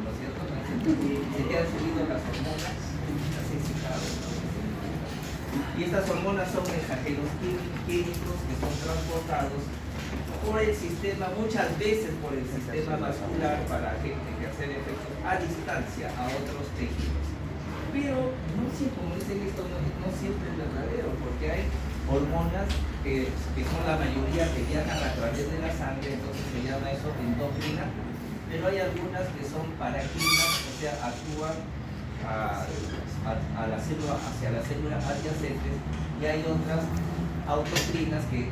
¿no es cierto? Se quedan seguidos las hormonas, las excitadas. Y estas hormonas son mensajeros químicos que son transportados por el sistema, muchas veces por el sistema vascular para ejercer efectos a distancia a otros tejidos. Pero no siempre, como dicen esto, no siempre es verdadero, porque hay hormonas que son la mayoría que viajan a través de la sangre, entonces se llama eso endocrina, pero hay algunas que son paracrinas, o sea, actúan a la célula, hacia las células adyacentes, y hay otras autocrinas que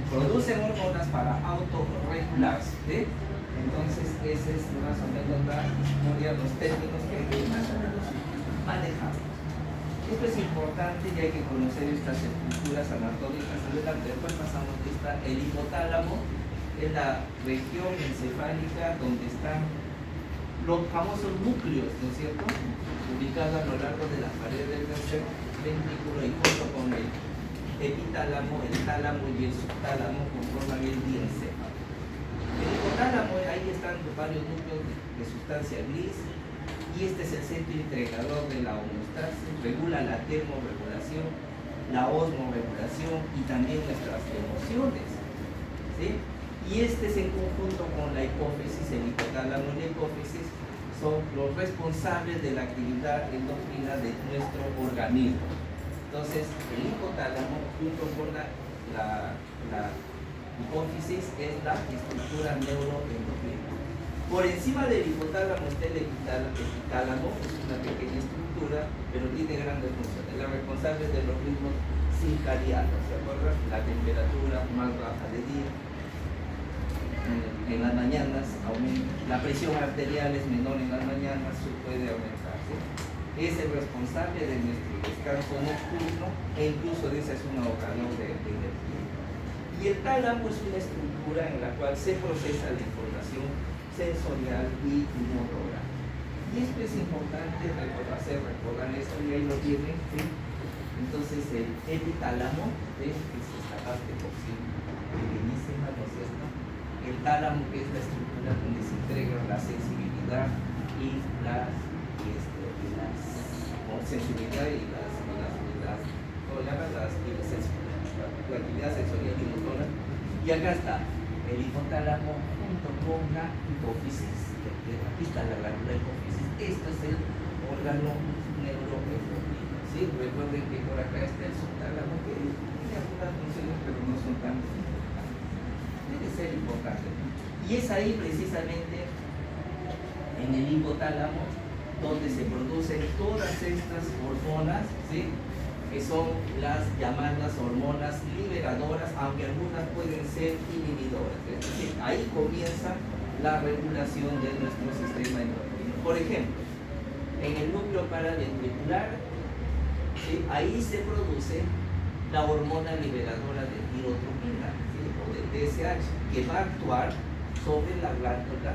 producen hormonas para autorregularse, ¿sí? Entonces esa es más o menos la historia, los términos que hay que más o menos manejar. Esto es importante y hay que conocer estas estructuras anatómicas. Después pasamos de esta, el hipotálamo es la región encefálica donde están los famosos núcleos, ¿no es cierto?, ubicados a lo largo de las paredes del tercer ventrículo, y junto con el epitálamo, el tálamo y el subtálamo conforman el diencéfalo. El hipotálamo, ahí están varios núcleos de sustancia gris, y este es el centro integrador de la homeostasis, regula la termorregulación, la osmorregulación y también nuestras emociones, ¿sí? Y este es en conjunto con la hipófisis, el hipotálamo y la hipófisis son los responsables de la actividad endocrina de nuestro organismo. Entonces, el hipotálamo junto con la hipófisis es la estructura neuroendocrina. Por encima del hipotálamo está el epitálamo, es una pequeña estructura, pero tiene grandes funciones. La responsable de los ritmos circadianos, ¿se acuerdan? La temperatura más baja de día. En las mañanas aumenta, la presión arterial es menor en las mañanas, puede aumentarse. Es el responsable de nuestro descanso nocturno e incluso esa es un ahorrador de energía. Y el tálamo es una estructura en la cual se procesa la información sensorial y motora. Y esto es importante recordar esto, y ahí lo tienen, ¿sí? Entonces el epitálamo, ¿ves? Es esta parte pequeñísima, ¿no es cierto? El tálamo, que es la estructura donde se integran la sensibilidad y la sensibilidad y la actividad sensorial y motora. Y acá está el hipotálamo junto con la hipófisis. Aquí está la glándula hipófisis. Esto es el órgano neuroendocrino, ¿sí? Recuerden que por acá está el subtálamo, que tiene algunas funciones, pero no son tan importantes. Debe ser importante. Y es ahí precisamente, en el hipotálamo, donde se producen todas estas hormonas, ¿sí?, que son las llamadas hormonas liberadoras, aunque algunas pueden ser inhibidoras. Es decir, ahí comienza la regulación de nuestro sistema endocrino. Por ejemplo, en el núcleo paraventricular, ¿sí?, ahí se produce la hormona liberadora de tirotropina, ¿sí?, o del TSH, que va a actuar sobre la glándula,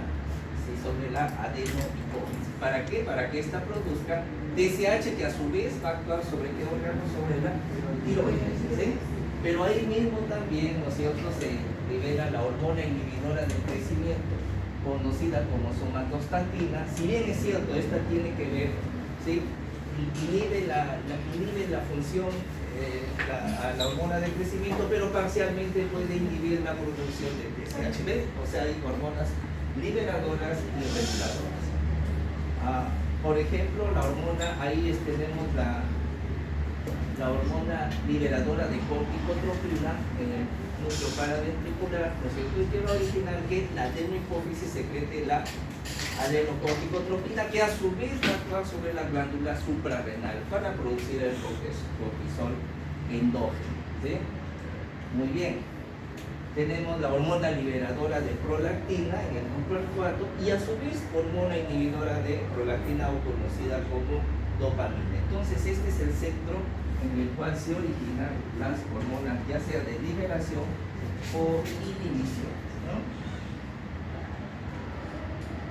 ¿sí?, sobre la adenohipófisis. ¿Para qué? Para que ésta produzca TSH, que a su vez va a actuar sobre qué órgano, sobre la tiroides, ¿sí? Pero ahí mismo también, ¿no es cierto?, se libera la hormona inhibidora del crecimiento, conocida como somatostatina. Si bien es cierto, esta tiene que ver, ¿sí?, inhibe la función, la hormona de crecimiento, pero parcialmente puede inhibir la producción de TSH. ¿Ves? O sea, hay hormonas liberadoras y reguladoras. Por ejemplo, la hormona, ahí tenemos la hormona liberadora de corticotropina en el núcleo paraventricular, ¿no es cierto? Y quiero originar que la adenohipófisis secrete la adenocorticotropina, que a su vez va a actuar sobre la glándula suprarrenal para producir el cortisol endógeno, ¿sí? Muy bien. Tenemos la hormona liberadora de prolactina en el núcleo olfato y a su vez hormona inhibidora de prolactina, o conocida como dopamina. Entonces este es el centro en el cual se originan las hormonas, ya sea de liberación o inhibición, ¿no?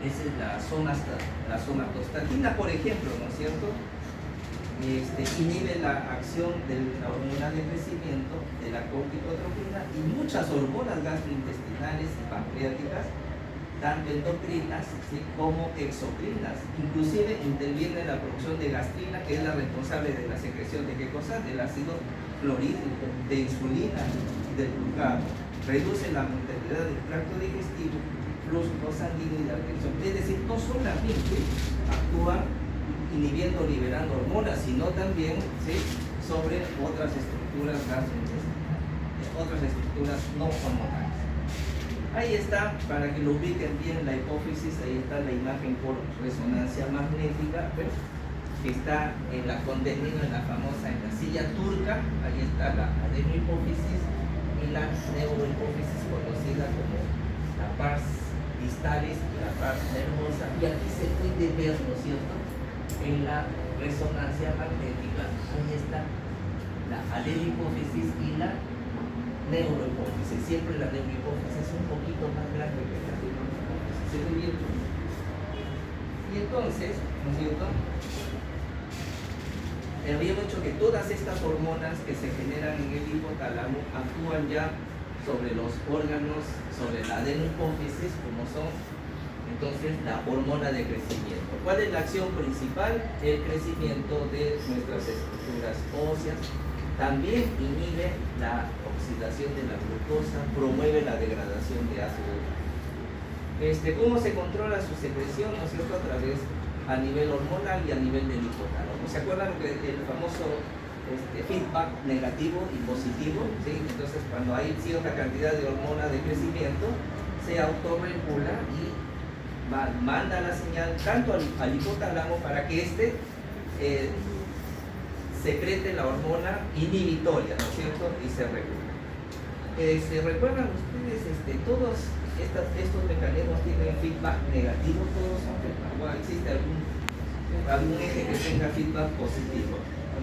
Esa es la somatostatina, por ejemplo, ¿no es cierto? Inhibe la acción de la hormona de crecimiento, de la corticotropina, y muchas hormonas gastrointestinales y pancreáticas tanto endocrinas, ¿sí?, como exocrinas. Inclusive interviene en la producción de gastrina, que es la responsable de la secreción de qué cosa, del ácido clorhídrico, de insulina, del glucagón. Reduce la motilidad del tracto digestivo, flujo sanguíneo y la atención. Es decir, no solamente actúa inhibiendo, liberando hormonas, sino también, ¿sí?, sobre otras estructuras gastrointestinales, otras estructuras no hormonales. Ahí está, para que lo ubiquen bien, la hipófisis. Ahí está la imagen por resonancia magnética, ¿ves?, que está en la contenida, en la famosa, en la silla turca. Ahí está la adenohipófisis y la neurohipófisis, conocida como la pars distalis y la pars nervosa. Y aquí se puede ver, ¿no es cierto?, en la resonancia magnética. Ahí está la adenohipófisis y la neurohipófisis. Siempre la neurohipófisis es un poquito más grande que la adenohipófisis. ¿Se ve bien? Y entonces, ¿no es cierto?, habíamos dicho que todas estas hormonas que se generan en el hipotálamo actúan ya sobre los órganos, sobre la adenohipófisis, como son entonces la hormona de crecimiento. ¿Cuál es la acción principal? El crecimiento de nuestras estructuras óseas. También inhibe la oxidación de la glucosa, promueve la degradación de ácido. ¿Cómo se controla su secreción? ¿No es cierto? A través, a nivel hormonal y a nivel del hipotálamo. ¿Se acuerdan del famoso feedback negativo y positivo? ¿Sí? Entonces, cuando hay cierta cantidad de hormona de crecimiento, se autorregula y manda la señal tanto al hipotálamo para que secrete la hormona inhibitoria, ¿no es cierto?, y se regula. ¿Se recuerdan ustedes? Todos estos mecanismos tienen feedback negativo, todos son feedback. Bueno, existe algún eje que tenga feedback positivo,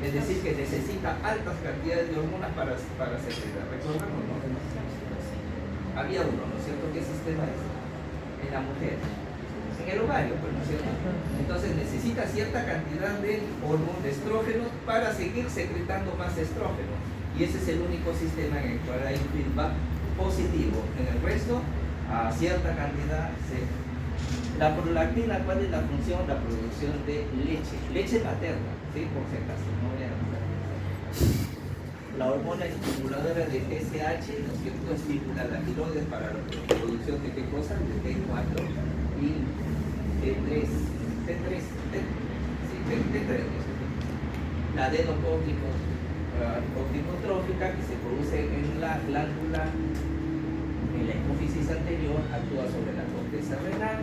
es decir, que necesita altas cantidades de hormonas para secretar. ¿Recuerdan o no? Había uno, ¿no es cierto? ¿Qué sistema es? En la mujer, en el ovario, pues, ¿no es cierto? Entonces necesita cierta cantidad de hormonas, de estrógenos, para seguir secretando más estrógenos. Y ese es el único sistema en el cual hay feedback positivo. En el resto, a cierta cantidad se... La prolactina, ¿cuál es la función? La producción de leche materna, ¿sí? Por si acaso, no voy a hablar. La hormona estimuladora de TSH, ¿no es cierto?, estimula la tiroides para la producción de qué cosa, de T4 y T3, la adenocórticotrófica, que se produce en la glándula, en la hipófisis anterior, actúa sobre la corteza renal.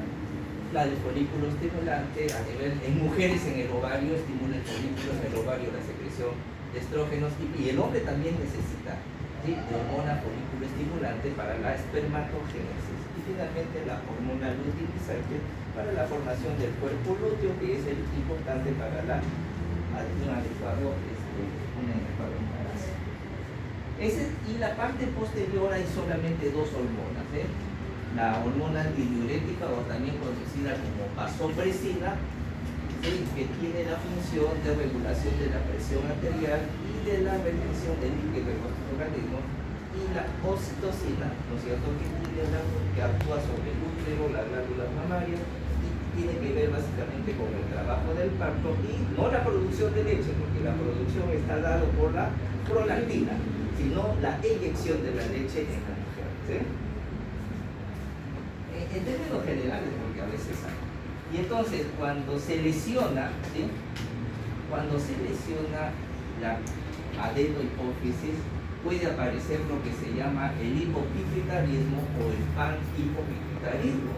La del folículo estimulante, en mujeres en el ovario, estimula el folículo, en el ovario la secreción de estrógenos, y el hombre también necesita, ¿sí?, de hormona folículo estimulante para la espermatogénesis. Y finalmente la hormona luteinizante para la formación del cuerpo lúteo, que es el importante para un adecuado embarazo. Y la parte posterior hay solamente dos hormonas, la hormona antidiurética, o también conocida como vasopresina, ¿sí?, que tiene la función de regulación de la presión arterial y de la retención del líquido de nuestro organismo, y la oxitocina, ¿no es cierto?, que actúa sobre el útero, las glándulas mamarias, y tiene que ver básicamente con el trabajo del parto y no la producción de leche, porque la producción está dada por la prolactina, sino la eyección de la leche en la mujer, ¿sí? En términos generales, porque a veces hay. Y entonces, cuando se lesiona, ¿sí?, cuando se lesiona la adenohipófisis, puede aparecer lo que se llama el hipopituitarismo o el panhipopituitarismo.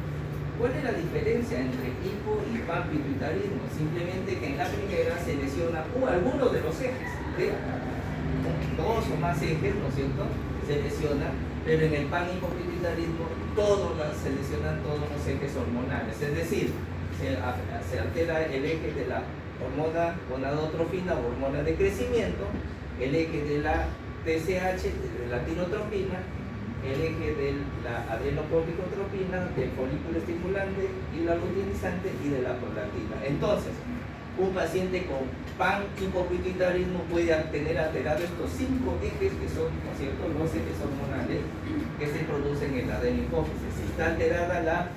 ¿Cuál es la diferencia entre hipo y panpituitarismo? Simplemente que en la primera se lesiona alguno de los ejes, ¿sí?, dos o más ejes, ¿no es cierto?, se lesiona, pero en el panhipopituitarismo se lesionan todos los ejes hormonales, es decir, se altera el eje de la hormona gonadotrofina o hormona de crecimiento, el eje de la TSH, de la tirotropina, el eje de la adenocorticotropina, del folículo estimulante y la luteinizante y de la prolactina. Entonces, un paciente con panhipopituitarismo puede tener alterado estos 5 ejes que son, ¿no es cierto?, los ejes hormonales que se producen en la adenohipófisis. Si está alterada la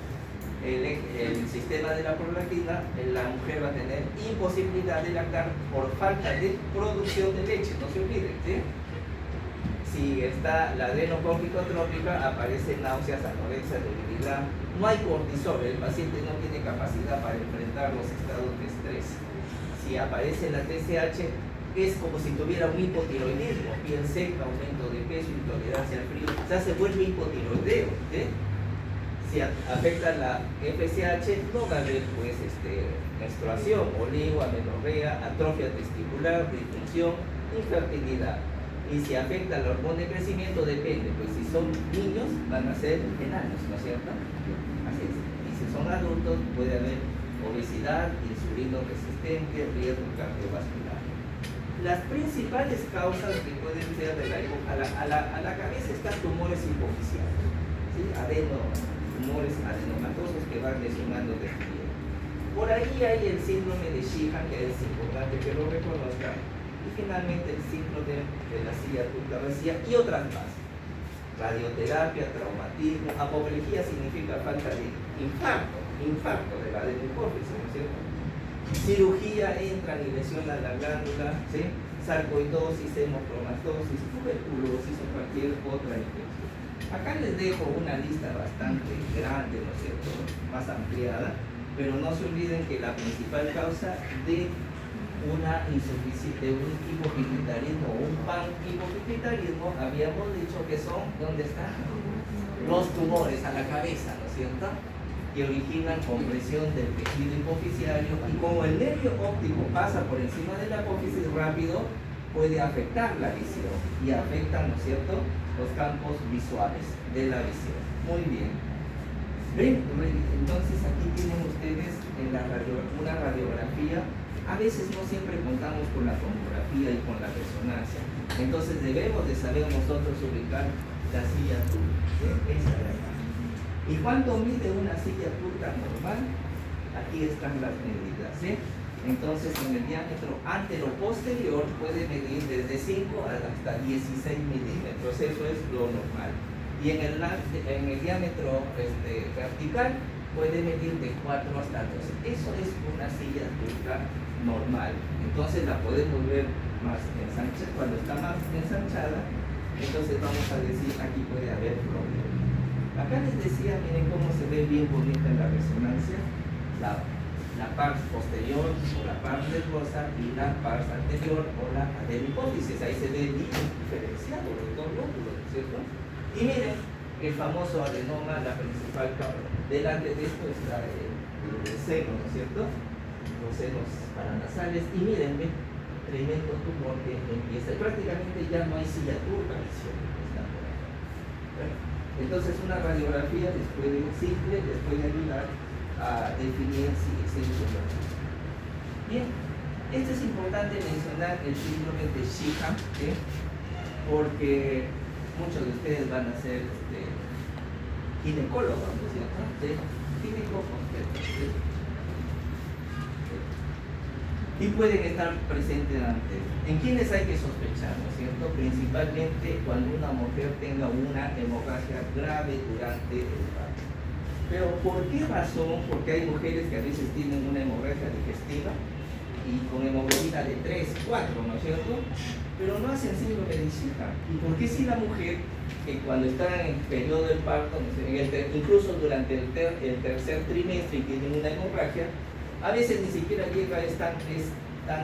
el sistema de la prolactina, la mujer va a tener imposibilidad de lactar por falta de producción de leche, no se olviden, ¿sí? Si está la adrenocórticotrópica, aparecen náuseas, anorexia, debilidad, no hay cortisol, el paciente no tiene capacidad para enfrentar los estados de estrés. Si aparece la TSH, es como si tuviera un hipotiroidismo, piel seca, aumento de peso, intolerancia al frío, o sea, se vuelve hipotiroideo, ¿sí? Si afecta la FSH, no va a haber pues, menstruación, oligo, amenorrea, atrofia testicular, disfunción, infertilidad. Y si afecta la hormona de crecimiento, depende, pues si son niños van a ser enanos, ¿no es cierto? Así es. Y si son adultos puede haber obesidad, insulino resistente, riesgo cardiovascular. Las principales causas que pueden ser de a la cabeza están tumores hipoficiales, ¿sí? Tumores adenomatosos que van lesionando de piel. Por ahí hay el síndrome de Sheehan, que es importante que lo reconozcan. Y finalmente el síndrome de la silla turca vacía y otras más. Radioterapia, traumatismo, apoplejía significa falta de infarto de la adenohipófisis, ¿no es cierto? Cirugía, entran y lesionan la glándula, ¿sí? Sarcoidosis, hemocromatosis, tuberculosis o cualquier otra infección. Acá les dejo una lista bastante grande, ¿no es cierto? Más ampliada, pero no se olviden que la principal causa de una insuficiencia, de un hipopituitarismo o un panhipopituitarismo, habíamos dicho que son, ¿dónde están? Los tumores a la cabeza, ¿no es cierto? Que originan compresión del tejido hipofisiario, y como el nervio óptico pasa por encima de la apófisis rápido, puede afectar la visión y afectan, ¿no es cierto?, los campos visuales de la visión. Muy bien. ¿Ven? Entonces aquí tienen ustedes en una radiografía. A veces no siempre contamos con la tomografía y con la resonancia. Entonces debemos de saber nosotros ubicar la silla turca. Esa es la imagen. ¿Y cuánto mide una silla turca normal? Aquí están las medidas, ¿sí? Entonces en el diámetro antero-posterior puede medir desde 5 hasta 16 milímetros. Eso es lo normal. Y en el diámetro vertical puede medir de 4 hasta 12. Eso es una silla turca normal. Entonces la podemos ver más ensanchada. Cuando está más ensanchada, entonces vamos a decir aquí puede haber problema. Acá les decía, miren cómo se ve bien bonita en la resonancia la pars posterior o la pars nervosa y la pars anterior o la adenohipófisis. Ahí se ve bien diferenciado los dos lóbulos, ¿cierto? Y miren el famoso adenoma, la principal causa. Delante de esto está el seno, ¿no es cierto? Los senos paranasales, y miren, ven, tremendo tumor que empieza. Prácticamente ya no hay silla turca, está por acá. Bueno, entonces una radiografía simple les puede ayudar a definir si existe un tumor. Bien, esto es importante mencionar el síndrome de Sheehan, ¿sí? Porque muchos de ustedes van a ser ginecólogos, ¿no es cierto? ¿Sí? Ginecólogos, ¿sí? Y pueden estar presentes antes. ¿En quiénes hay que sospechar, no es cierto? Principalmente cuando una mujer tenga una hemorragia grave durante el parto. Pero ¿por qué razón? Porque hay mujeres que a veces tienen una hemorragia digestiva y con hemoglobina de 3, 4, ¿no es cierto? Pero no hacen síndrome de Sheehan. ¿Y por qué si la mujer, que cuando está en el periodo del parto, incluso durante el tercer trimestre y tiene una hemorragia, a veces ni siquiera llega es tan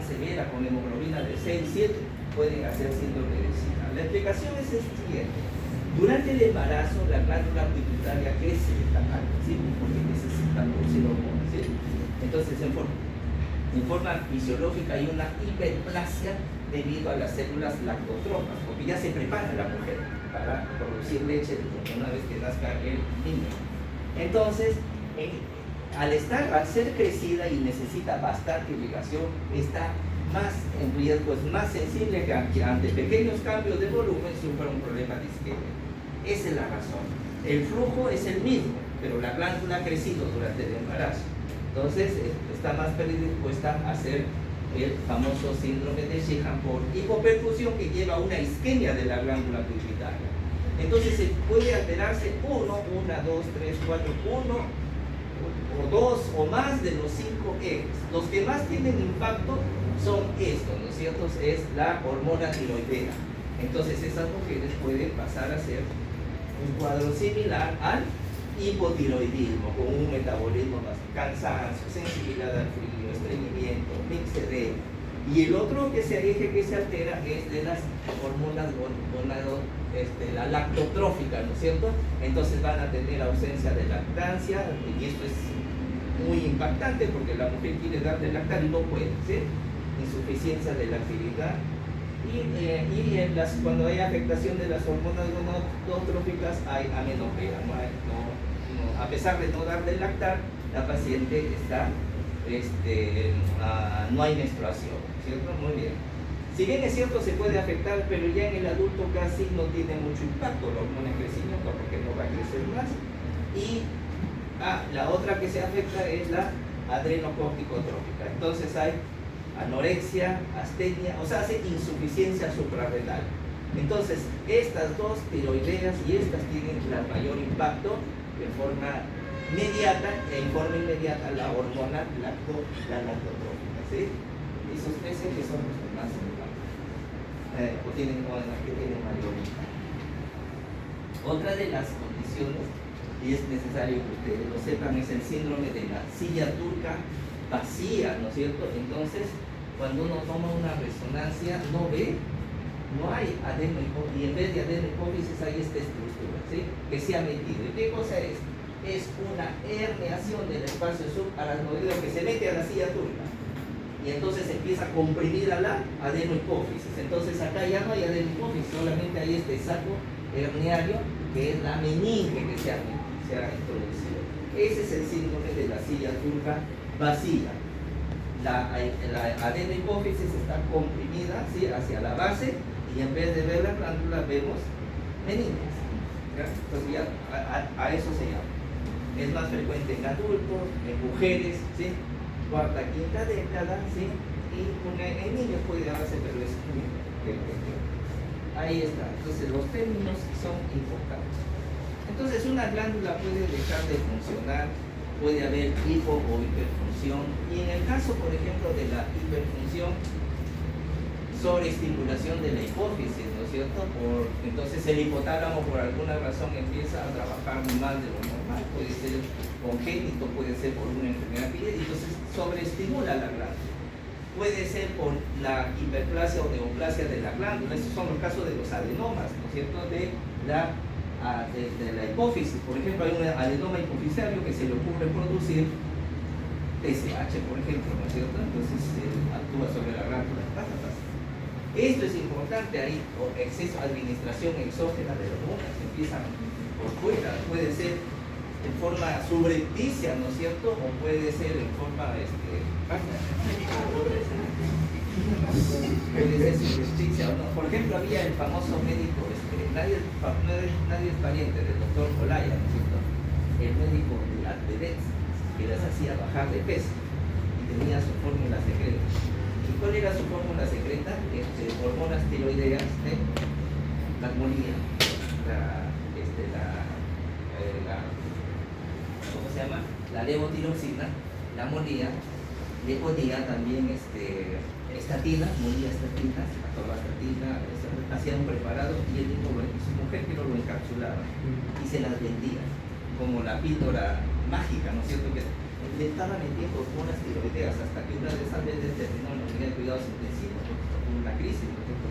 severa, con hemoglobina de 6, 7, pueden hacer síndrome de Sheehan? La explicación es el siguiente. Durante el embarazo, la glándula pituitaria crece de tamaño, ¿sí? Porque necesita producir hormonas, ¿sí? Entonces, en forma fisiológica hay una hiperplasia debido a las células lactotropas, porque ya se prepara la mujer para producir leche una vez que nazca el niño. Entonces, al ser crecida y necesita bastante irrigación, está más en riesgo, es más sensible que ante pequeños cambios de volumen sufra un problema de isquemia. Esa es la razón. El flujo es el mismo, pero la glándula ha crecido durante el embarazo. Entonces, está más predispuesta a hacer el famoso síndrome de Sheehan por hipoperfusión que lleva a una isquemia de la glándula pituitaria. Entonces, puede alterarse 1, 2, 3, 4, 1 o dos o más de los 5 ejes. Los que más tienen impacto son estos, ¿no es cierto? Es la hormona tiroidea. Entonces esas mujeres pueden pasar a ser un cuadro similar al hipotiroidismo, con un metabolismo más cansancio, sensibilidad al frío, estreñimiento, mixedema. Y el otro eje que se altera es de las hormonas la lactotrófica, ¿no es cierto? Entonces van a tener ausencia de lactancia, y esto es muy impactante porque la mujer quiere dar de lactar y no puede, ¿sí? Insuficiencia de lactilidad. Cuando hay afectación de las hormonas gonadotróficas hay amenorrea, a pesar de no dar de lactar, la paciente está, no hay menstruación, ¿cierto? Muy bien. Si bien es cierto se puede afectar, pero ya en el adulto casi no tiene mucho impacto la hormona en crecimiento porque no va a crecer más. Y la otra que se afecta es la adrenocorticotrófica. Entonces hay anorexia, astenia, o sea, hace insuficiencia suprarrenal. Entonces, estas dos tiroideas y estas tienen el mayor impacto de forma inmediata la hormona lactotrófica, ¿sí? Esos tres que son los que más impactan, o tienen mayor impacto. Otra de las condiciones, y es necesario que ustedes lo sepan, es el síndrome de la silla turca vacía, ¿no es cierto? Entonces, cuando uno toma una resonancia, no hay adenohipófisis, y en vez de adenohipófisis hay esta estructura, ¿sí? Que se ha metido. ¿Y qué cosa es? Es una herniación del espacio subaracnoideo que se mete a la silla turca y entonces empieza a comprimir a la adenohipófisis. Entonces acá ya no hay adenohipófisis, solamente hay este saco herniario que es la meninge que se ha introducido. Ese es el síndrome de la silla turca vacía. La adenohipófisis está comprimida, ¿sí? Hacia la base, y en vez de ver la glándula vemos meninges. Entonces ya a eso se llama. Es más frecuente en adultos, en mujeres, ¿sí? Cuarta, quinta década, ¿sí? Y en niños puede darse, pero es muy frecuente. Ahí está. Entonces los términos son importantes. Entonces una glándula puede dejar de funcionar, puede haber hipo o hiperfunción, y en el caso, por ejemplo, de la hiperfunción, sobreestimulación de la hipófisis, ¿no es cierto? Entonces el hipotálamo por alguna razón empieza a trabajar más de lo normal, puede ser congénito, puede ser por una enfermedad y entonces sobreestimula la glándula. Puede ser por la hiperplasia o neoplasia de la glándula. Estos son los casos de los adenomas, ¿no es cierto? De la hipófisis. Por ejemplo, hay un adenoma hipoficiario que se le ocurre producir TSH, por ejemplo, ¿no es cierto? Entonces actúa sobre la glándula. Esto es importante, hay exceso de administración exógena de hormonas, empiezan por fuera, puede ser en forma subrepticia, ¿no es cierto? O puede ser en forma puede ser subrepticia o no. Por ejemplo, había el famoso médico, nadie es pariente del doctor Olaya, ¿no es cierto? El médico de las vedettes que las hacía bajar de peso y tenía su fórmula secreta. ¿Y cuál era su fórmula secreta? Hormonas tiroideas, la molía, ¿cómo se llama? La levotiroxina, la molía, le ponía también estatina, molía estatinas, atorvastatina, hacía un preparado y él dijo, bueno, su mujer que lo encapsulaba y se las vendía como la píldora mágica, ¿no es cierto? Que le estaba metiendo hormonas tiroideas hasta que una de esas veces terminó en la unidad de cuidados intensivos con una crisis, ¿no es cierto?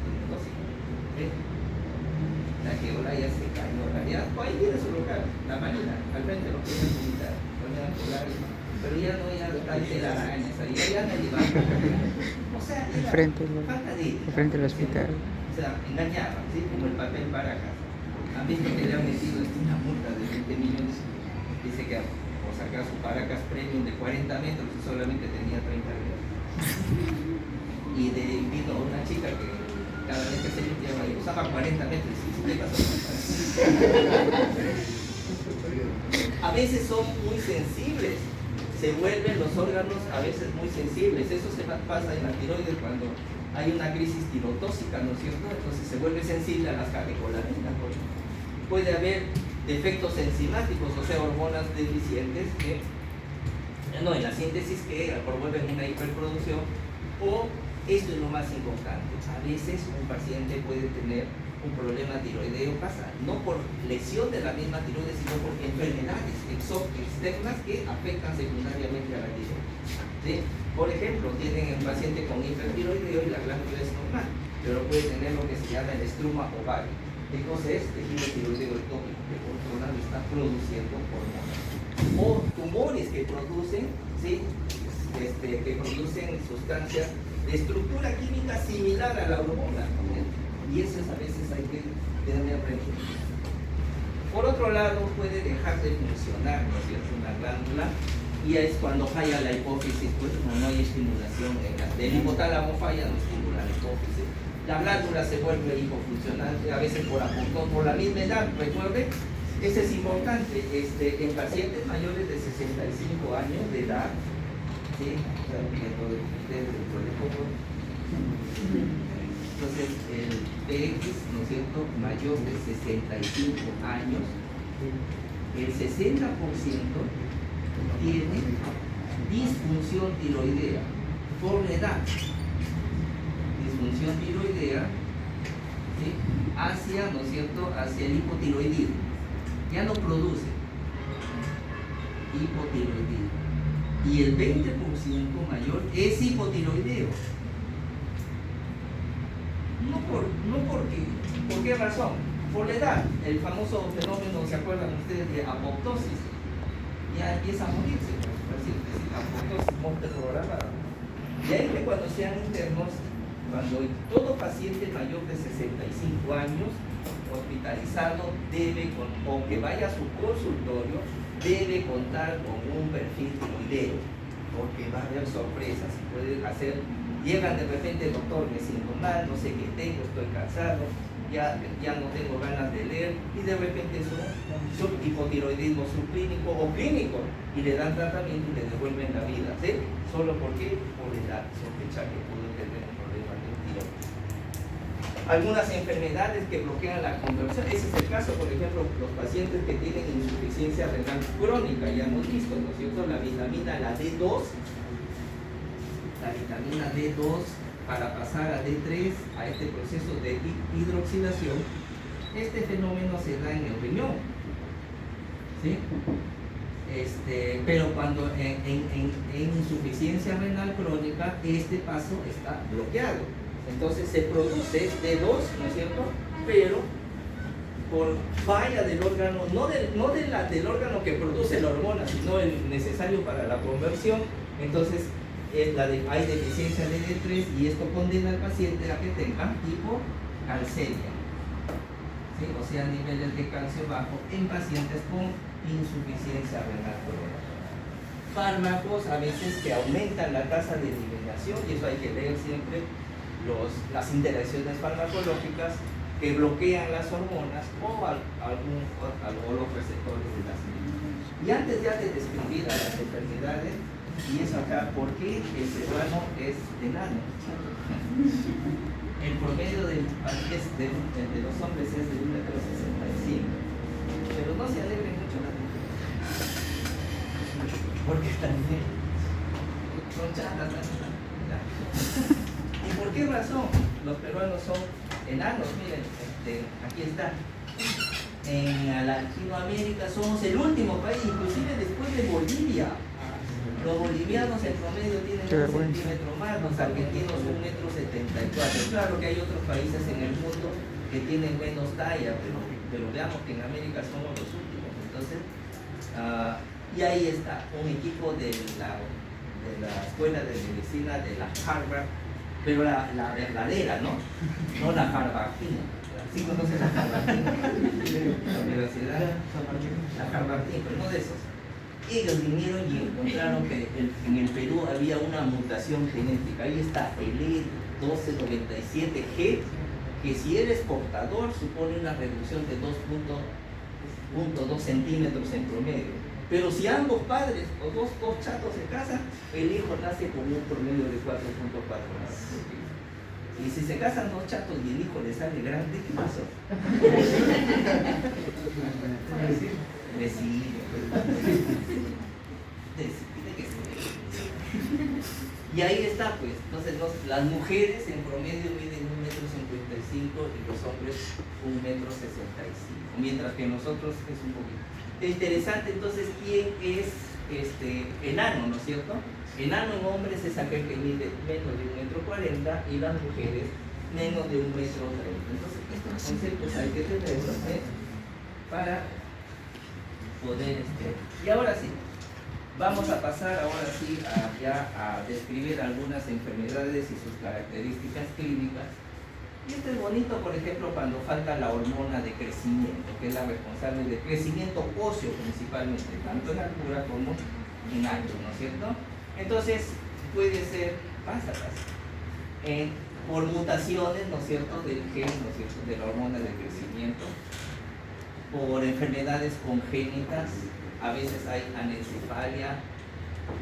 La que ahora ya se cayó, ya, ahí tiene su local, la marina, al frente lo quieren militar, pero ya no, ya hay telarañas, ya no hay baja. O sea, frente al hospital. O sea, engañaban, ¿sí? Como el papel Paracas. Han visto que le han metido una multa de 20 millones, dice que por sacar su Paracas Premium de 40 metros y solamente tenía 30 metros. Y vino una chica que cada vez que se limpiaba usaba 40 metros y ¿qué pasó? A veces son muy sensibles, se vuelven los órganos a veces muy sensibles. Eso se pasa en la tiroides cuando hay una crisis tirotóxica, ¿no es cierto? Entonces se vuelve sensible a las catecolaminas. Puede haber defectos enzimáticos, o sea, hormonas deficientes que no, en la síntesis que promueven una hiperproducción, o esto es lo más importante, a veces un paciente puede tener un problema tiroideo basal, no por lesión de la misma tiroides, sino por enfermedades externas que afectan secundariamente a la tiroides, ¿sí? Por ejemplo, tienen un paciente con hipertiroideo y la glándula es normal, pero puede tener lo que se llama el estruma ovario. Entonces, tejido tiroideo ectópico que por otro lado está produciendo hormonas. O tumores que producen, ¿sí? Que producen sustancias de estructura química similar a la hormona, ¿no? Y eso a veces hay que tener aprendido. Por otro lado, puede dejar de funcionar, ¿no es cierto?, una glándula, y es cuando falla la hipófisis, pues no hay estimulación, el hipotálamo falla, no estimula la hipófisis. La glándula se vuelve hipofuncionante, a veces por apoptosis, por la misma edad, recuerde, eso es importante, en pacientes mayores de 65 años de edad, ¿sí? O sea, dentro de poco. Entonces, el PX, ¿no es cierto?, mayor de 65 años, el 60% tiene disfunción tiroidea por la edad. Disfunción tiroidea, ¿sí?, hacia, ¿no es cierto?, hacia el hipotiroidismo. Ya no produce hipotiroidismo. Y el 20% mayor es hipotiroideo. ¿Por qué razón? Por la edad, el famoso fenómeno, ¿se acuerdan ustedes de apoptosis? Ya empieza a morirse, apoptosis, muerte programada. Y ahí que cuando sean internos, cuando todo paciente mayor de 65 años hospitalizado o que vaya a su consultorio, debe contar con un perfil tiroideo, porque va a haber sorpresas, llegan de repente, doctor, me siento mal, no sé qué tengo, estoy cansado, ya no tengo ganas de leer, y de repente es un hipotiroidismo subclínico o clínico, y le dan tratamiento y le devuelven la vida, ¿sí? Solo porque por la sospecha que pudo tener un problema de tiroides. Algunas enfermedades que bloquean la conversión, ese es el caso, por ejemplo, los pacientes que tienen insuficiencia renal crónica, ya hemos visto, ¿no es cierto?, la vitamina D2, para pasar a D3, a este proceso de hidroxilación, este fenómeno se da en el riñón, ¿sí? Pero cuando en insuficiencia renal crónica, este paso está bloqueado. Entonces se produce D2, ¿no es cierto?, pero por falla del órgano, no del órgano que produce la hormona, sino el necesario para la conversión. Entonces hay deficiencia de D3 y esto condena al paciente a que tenga hipocalcemia, ¿sí? O sea, niveles de calcio bajo en pacientes con insuficiencia renal crónica. Fármacos a veces que aumentan la tasa de eliminación, y eso hay que leer siempre, las interacciones farmacológicas que bloquean las hormonas o los receptores de las hormonas. Y antes ya de describir a las enfermedades, y eso acá, ¿por qué el peruano es enano? El promedio de los hombres es de 1,65 m, pero no se alegren mucho la gente, porque también son chatas. ¿Y por qué razón los peruanos son enanos? Miren, aquí está. En Latinoamérica somos el último país, inclusive después de Bolivia. Los bolivianos en promedio tienen 1 centímetro más, los argentinos 1,74 m. Claro que hay otros países en el mundo que tienen menos talla, pero veamos que en América somos los últimos. Entonces, y ahí está un equipo de la Escuela de Medicina de la Harvard, pero la verdadera, ¿no? No la Harvardina. ¿Sí conocen la Harvardina? La Universidad, la Harvardina, pero no de esos. Ellos vinieron y encontraron que en el Perú había una mutación genética. Ahí está el E1297G, que si eres portador supone una reducción de 2,2 centímetros en promedio. Pero si ambos padres o dos chatos se casan, el hijo nace con un promedio de 4,4 más. Y si se casan dos chatos y el hijo le sale grande, ¿qué pasó? Tiene que ser. Y ahí está, pues. Entonces, las mujeres en promedio miden 1,55 m y los hombres 1,65 m, mientras que nosotros es un poquito. Interesante, entonces, ¿quién es enano, no es cierto? Enano en hombres es aquel que mide menos de 1,40 m y las mujeres menos de 1,30 m. Entonces, estos conceptos hay que tenerlos para poder. Y ahora sí. Vamos a pasar ahora sí a describir algunas enfermedades y sus características clínicas. Y esto es bonito, por ejemplo, cuando falta la hormona de crecimiento, que es la responsable del crecimiento óseo principalmente, tanto en altura como en ancho, ¿no es cierto? Entonces, puede ser, pasa, por mutaciones, ¿no es cierto?, del gen, ¿no es cierto?, de la hormona de crecimiento, por enfermedades congénitas. A veces hay anencefalia,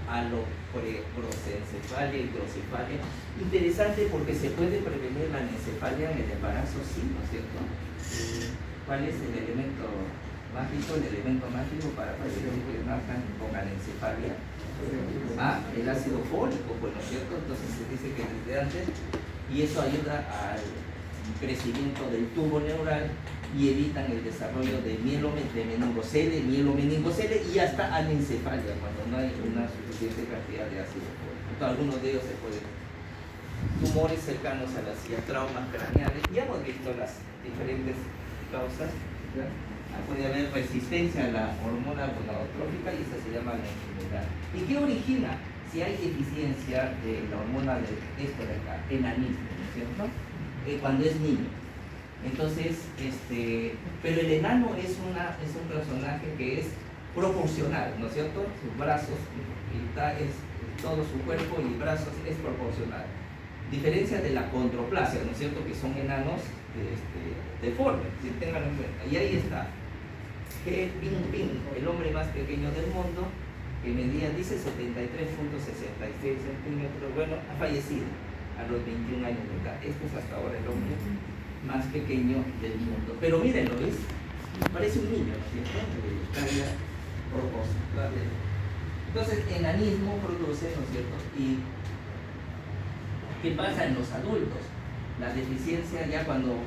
aloprosencefalia, hidrocefalia. Interesante porque se puede prevenir la anencefalia en el embarazo, sí, ¿no es cierto? ¿Cuál es el elemento mágico? El elemento mágico para prevenir que nazcan con anencefalia. El ácido fólico, pues, ¿no es cierto? Entonces se dice que desde antes, y eso ayuda al crecimiento del tubo neural y evitan el desarrollo de meningocele, mielomeningocele y hasta anencefalia cuando no hay una suficiente cantidad de ácido fólico. Entonces, algunos de ellos se pueden. Tumores cercanos a la silla, traumas craneales. Ya hemos visto las diferentes causas. ¿Ya? Puede haber resistencia a la hormona gonadotrófica y esa se llama la enfermedad. ¿Y qué origina? Si hay deficiencia de la hormona de esto de acá, enanismo, ¿no es cierto? Cuando es niño. Entonces, pero el enano es un personaje que es proporcional, ¿no es cierto? Sus brazos, todo su cuerpo y brazos es proporcional. Diferencia de la condroplasia, ¿no es cierto? Que son enanos deformes, si tengan en cuenta. Y ahí está. He Jinping, el hombre más pequeño del mundo, que medía, dice, 73,66 centímetros. Bueno, ha fallecido a los 21 años de edad. Este es hasta ahora el hombre más pequeño del mundo. Pero mírenlo, ¿ves? Parece un niño, ¿no es cierto? Talla proporcional. Entonces, enanismo produce, ¿no es cierto? ¿Y qué pasa en los adultos? La deficiencia ya cuando,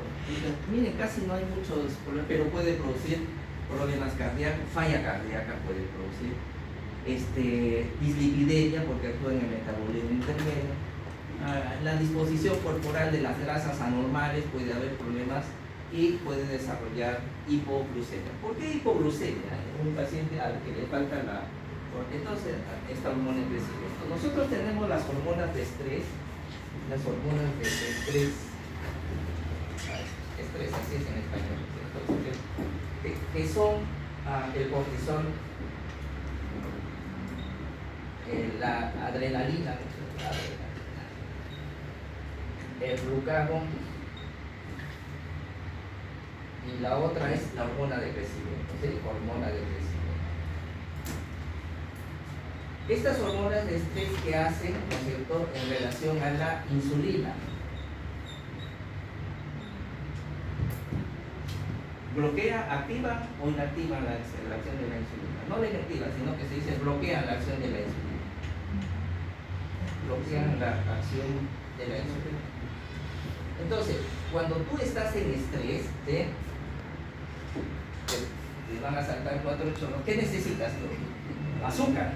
miren, casi no hay muchos problemas, pero puede producir problemas cardíacos, falla cardíaca puede producir, dislipidemia porque actúa en el metabolismo intermedio. La disposición corporal de las grasas anormales, puede haber problemas y puede desarrollar hipoglucemia. ¿Por qué hipoglucemia? Un paciente al que le falta entonces esta hormona de crecimiento. Nosotros tenemos las hormonas de estrés, así es en español, entonces, que son el cortisol, la adrenalina, el glucagón, y la otra es la hormona de crecimiento, ¿sí? Hormona de crecimiento. Estas hormonas de estrés que hacen, ¿no es cierto?, en relación a la insulina. Bloquea, activa o inactiva la acción de la insulina. No la inactiva, sino que se dice bloquea la acción de la insulina. Bloquean la acción de la insulina. Entonces, cuando tú estás en estrés, te van a saltar 4 chorros. ¿Qué necesitas tú? Azúcar.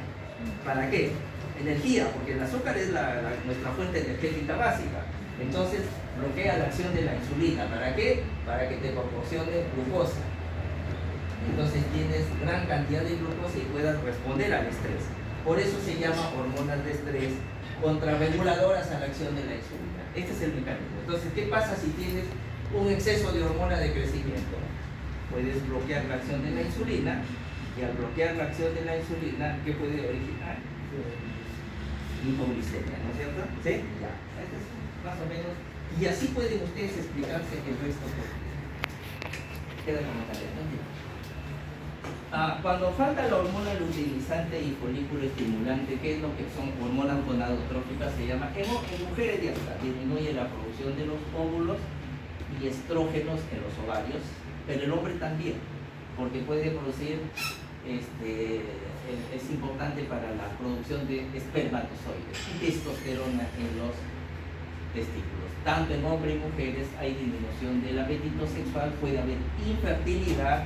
¿Para qué? Energía, porque el azúcar es nuestra fuente energética básica. Entonces, bloquea la acción de la insulina. ¿Para qué? Para que te proporcione glucosa. Entonces tienes gran cantidad de glucosa y puedas responder al estrés. Por eso se llama hormonas de estrés contrarreguladoras a la acción de la insulina. Este es el mecanismo. Entonces, ¿qué pasa si tienes un exceso de hormona de crecimiento? Puedes bloquear la acción de la insulina, y al bloquear la acción de la insulina, ¿qué puede originar? Hipoglucemia, ¿no es cierto? ¿Sí? Ya. Este es más o menos. Y así pueden ustedes explicarse el resto. Queda como tarea, ¿no? Cuando falta la hormona luteinizante y folículo estimulante, ¿qué es lo que son hormonas gonadotróficas? Se llama, en mujeres ya está, disminuye la producción de los óvulos y estrógenos en los ovarios, pero el hombre también, porque puede producir es importante para la producción de espermatozoides y testosterona en los testículos. Tanto en hombres y mujeres hay disminución del apetito sexual, puede haber infertilidad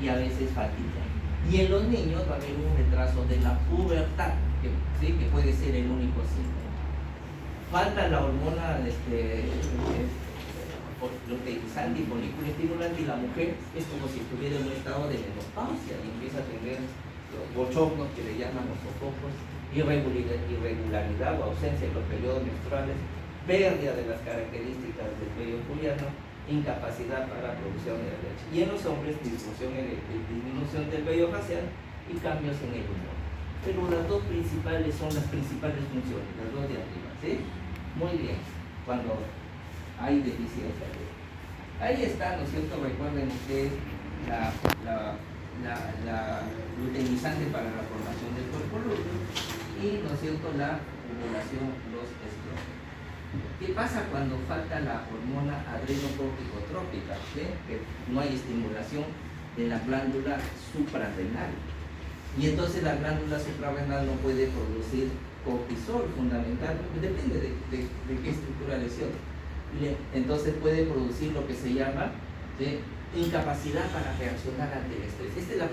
y a veces fatiga. Y en los niños va a haber un retraso de la pubertad, ¿sí? Que puede ser el único síntoma. Falta la hormona luteinizante y folículo estimulante, y la mujer es como si estuviera en un estado de menopausia y empieza a tener los bochornos que le llaman los sofocos, irregularidad o ausencia de los periodos menstruales, pérdida de las características del vello pubiano, incapacidad para la producción de la leche. Y en los hombres, disminución del vello facial y cambios en el humor. Pero las dos principales son las principales funciones, las dos de arriba, ¿sí? Muy bien, cuando hay deficiencia. Ahí está, ¿no es cierto? Recuerden ustedes la luteinizante para la formación del cuerpo lúteo y, ¿no es cierto?, la ovulación, los estrógenos. ¿Qué pasa cuando falta la hormona adrenocorticotrópica? ¿Sí? Que no hay estimulación de la glándula suprarrenal. Y entonces la glándula suprarrenal no puede producir cortisol, fundamentalmente, depende de qué estructura lesión. Entonces puede producir lo que se llama, ¿sí?, incapacidad para reaccionar ante el estrés. Esta es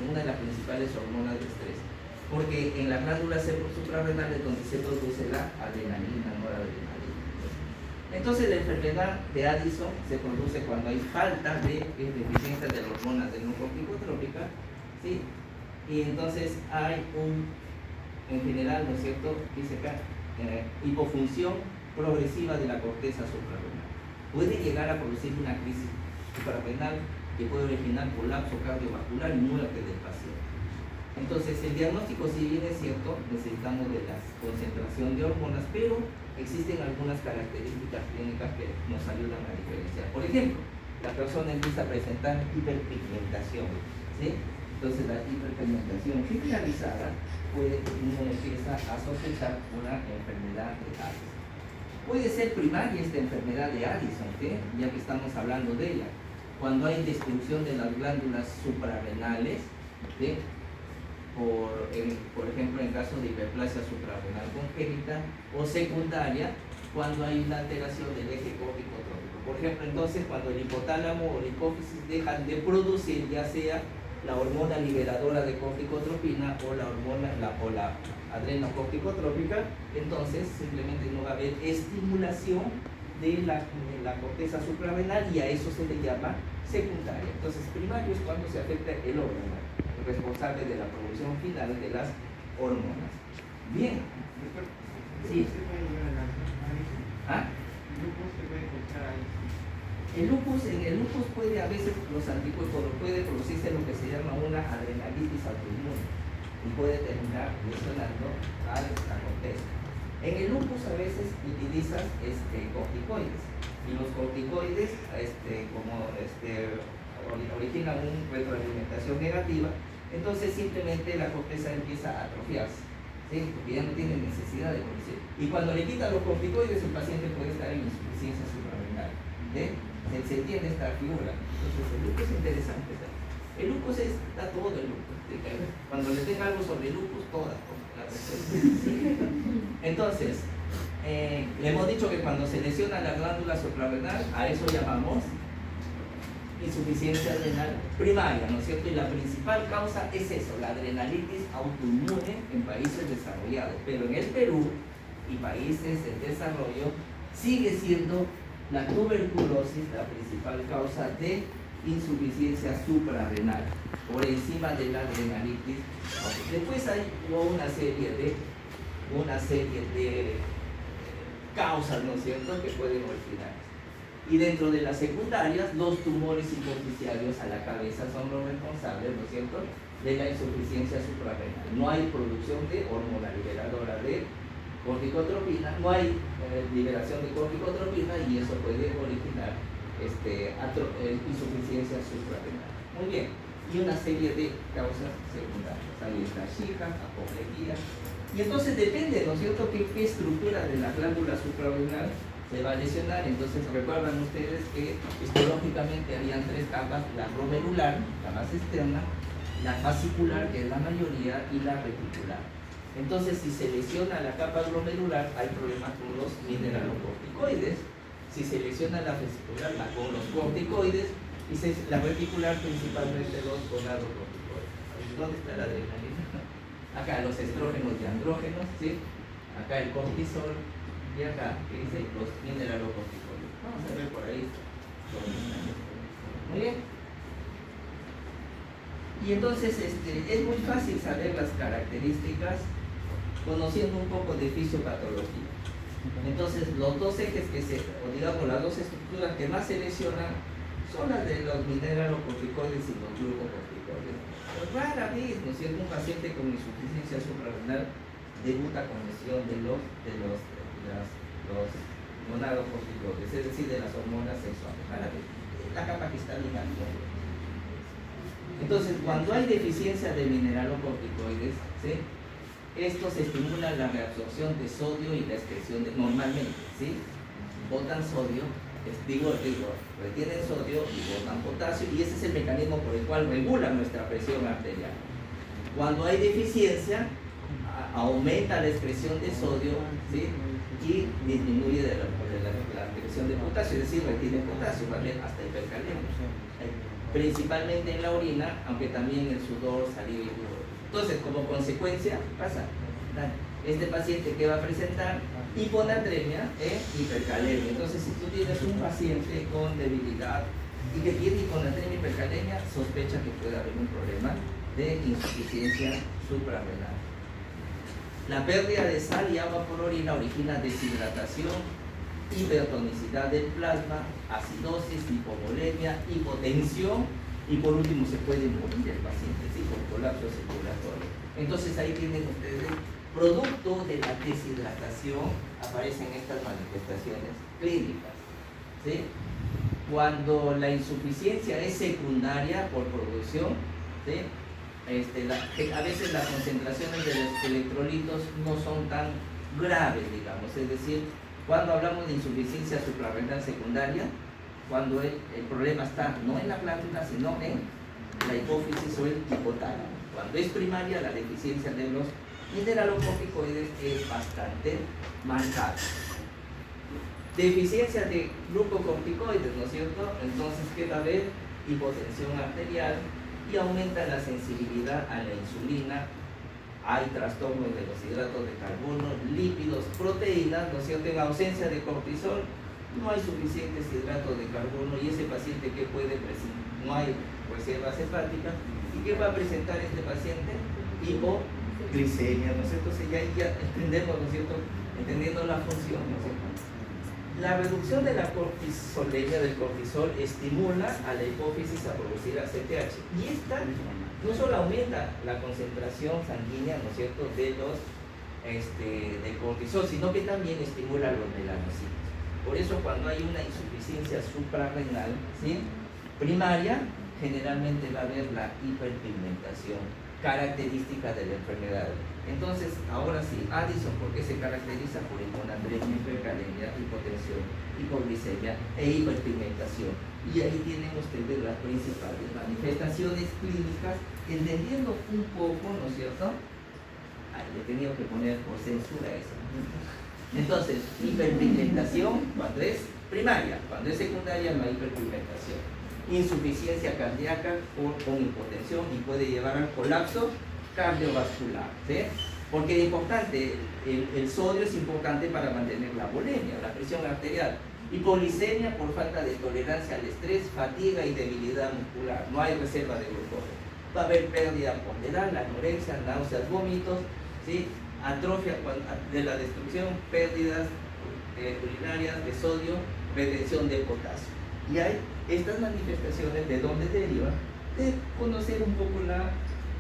una de las principales hormonas de estrés, porque en la glándula suprarrenal es donde se produce la adrenalina, noradrenalina. Entonces la enfermedad de Addison se produce cuando hay falta de deficiencia de la hormona adrenocorticotrópica, ¿sí? Y entonces hay en general, ¿no es cierto?, dice acá, hipofunción progresiva de la corteza suprarrenal. Puede llegar a producir una crisis suprarrenal que puede originar colapso cardiovascular y muerte del paciente. Entonces, el diagnóstico, si bien es cierto, necesitamos de la concentración de hormonas, pero existen algunas características clínicas que nos ayudan a diferenciar. Por ejemplo, la persona empieza a presentar hiperpigmentación, ¿sí? Entonces, la hiperpigmentación generalizada uno empieza a sospechar una enfermedad de Addison. Puede ser primaria esta enfermedad de Addison, ¿sí?, ya que estamos hablando de ella. Cuando hay destrucción de las glándulas suprarrenales, ¿sí?, por ejemplo, en caso de hiperplasia suprarrenal congénita, o secundaria, cuando hay una alteración del eje corticotrópico. Por ejemplo, entonces, cuando el hipotálamo o la hipófisis dejan de producir, ya sea la hormona liberadora de corticotropina o la hormona o la adrenocorticotrópica, entonces simplemente no va a haber estimulación de la corteza suprarrenal, y a eso se le llama secundaria. Entonces, primario es cuando se afecta el órgano responsable de la producción final de las hormonas. Bien. Sí. ¿Ah? En el lupus puede, a veces los anticuerpos puede producirse lo que se llama una adrenalitis autoinmune y puede terminar lesionando a la corteza. En el lupus a veces utilizas corticoides, y los corticoides originan una retroalimentación negativa. Entonces simplemente la corteza empieza a atrofiarse, ¿sí?, porque ya no tiene necesidad de producir. Y cuando le quitan los corticoides, el paciente puede estar en insuficiencia suprarrenal, ¿sí? Se entiende esta figura. Entonces el lupus es interesante. El lupus está todo el lupus. Cuando le den algo sobre el lupus, toda. Entonces, le hemos dicho que cuando se lesiona la glándula suprarrenal, a eso llamamos insuficiencia adrenal primaria, ¿no es cierto? Y la principal causa es eso, la adrenalitis autoinmune en países desarrollados. Pero en el Perú y países en desarrollo sigue siendo la tuberculosis la principal causa de insuficiencia suprarrenal, por encima de la adrenalitis. Después hay una serie de causas, ¿no es cierto?, que pueden originar. Y dentro de las secundarias, los tumores intersticiarios a la cabeza son los responsables, ¿no es cierto?, de la insuficiencia suprarrenal. No hay producción de hormona liberadora de corticotropina, no hay liberación de corticotropina, y eso puede originar insuficiencia suprarrenal. Muy bien, y una serie de causas secundarias. Ahí está Shika, apoplejía. Y entonces depende, ¿no es cierto?, qué estructura de la glándula suprarrenal se va a lesionar. Entonces recuerdan ustedes que histológicamente habían tres capas: la glomerular, la más externa, la fascicular, que es la mayoría, y la reticular. Entonces, si se lesiona la capa glomerular, hay problemas con los mineralocorticoides. Si se lesiona la fascicular, con los corticoides, y la reticular, principalmente los gonadocorticoides. ¿Dónde está la adrenalina? Acá los estrógenos y andrógenos, ¿sí? Acá el cortisol, y acá, ¿qué dice? Los mineralocorticoides. Vamos a ver por ahí. Muy bien. Y entonces es muy fácil saber las características conociendo un poco de fisiopatología. Entonces, los dos ejes o digamos las dos estructuras que más se lesionan son las de los mineralocorticoides y los glucocorticoides. Pues rara vez, ¿no es cierto?, un paciente con insuficiencia suprarrenal debuta con lesión de los gonadocorticoides, es decir, de las hormonas sexuales. Rara vez. La capa cristalina no. Entonces, cuando hay deficiencia de mineralocorticoides, ¿sí?, estos estimulan la reabsorción de sodio y la excreción normalmente, ¿sí? Botan sodio, retienen sodio y botan potasio, y ese es el mecanismo por el cual regulan nuestra presión arterial. Cuando hay deficiencia, aumenta la excreción de sodio, ¿sí?, y disminuye la excreción de potasio, es decir, retiene potasio, ¿vale?, hasta hipercalemia. Principalmente en la orina, aunque también en el sudor, saliva y sudor. Entonces, como consecuencia, pasa este paciente que va a presentar hiponatremia e hipercalemia. Entonces, si tú tienes un paciente con debilidad y que tiene hiponatremia y hipercalemia, sospecha que puede haber un problema de insuficiencia suprarrenal. La pérdida de sal y agua por orina origina deshidratación, hipertonicidad del plasma, acidosis, hipovolemia, hipotensión, y por último se puede morir el paciente, ¿sí?, con colapso circulatorio. Entonces ahí tienen ustedes, producto de la deshidratación, aparecen estas manifestaciones clínicas, ¿sí? Cuando la insuficiencia es secundaria por producción, ¿sí?, a veces las concentraciones de los electrolitos no son tan graves, digamos, es decir, cuando hablamos de insuficiencia suprarrenal secundaria, cuando el problema está no en la glándula, sino en la hipófisis o el hipotálamo. Cuando es primaria, la deficiencia de los mineralocorticoides es bastante marcada. Deficiencia de glucocorticoides, ¿no es cierto? Entonces, ¿qué va a haber? Hipotensión arterial y aumenta la sensibilidad a la insulina. Hay trastornos de los hidratos de carbono, lípidos, proteínas, ¿no es cierto? En ausencia de cortisol, no hay suficientes hidratos de carbono, y ese paciente que puede presentar, no hay reservas hepáticas, y ¿qué va a presentar este paciente? Hipoglicemia, ¿no es cierto? Entonces ya entendemos, ¿no es cierto?, entendiendo la función, ¿no es cierto? La reducción de la cortisolemia, del cortisol, estimula a la hipófisis a producir ACTH, y esta no solo aumenta la concentración sanguínea, ¿no es cierto?, del cortisol, sino que también estimula los melanocitos. Por eso, cuando hay una insuficiencia suprarrenal, ¿sí?, primaria, generalmente va a haber la hiperpigmentación, característica de la enfermedad. Entonces, ahora sí, Addison, ¿por qué se caracteriza? Por hiponatremia, hipercalemia, hipotensión, hipoglicemia e hiperpigmentación. Y ahí tienen ustedes las principales manifestaciones clínicas, entendiendo un poco, ¿no es cierto? Le he tenido que poner por censura eso. Entonces, hiperpigmentación cuando es primaria, cuando es secundaria no hay hiperpigmentación. Insuficiencia cardíaca con hipotensión, y puede llevar al colapso cardiovascular, ¿sí? Porque es importante, el sodio es importante para mantener la volemia, la presión arterial. Hipoglicemia por falta de tolerancia al estrés, fatiga y debilidad muscular, no hay reserva de glucosa. Va a haber pérdida ponderal, anorexia, náuseas, vómitos, ¿sí?, atrofia de la destrucción, pérdidas urinarias de sodio, retención de potasio. Y hay estas manifestaciones, ¿de dónde derivan? De conocer un poco la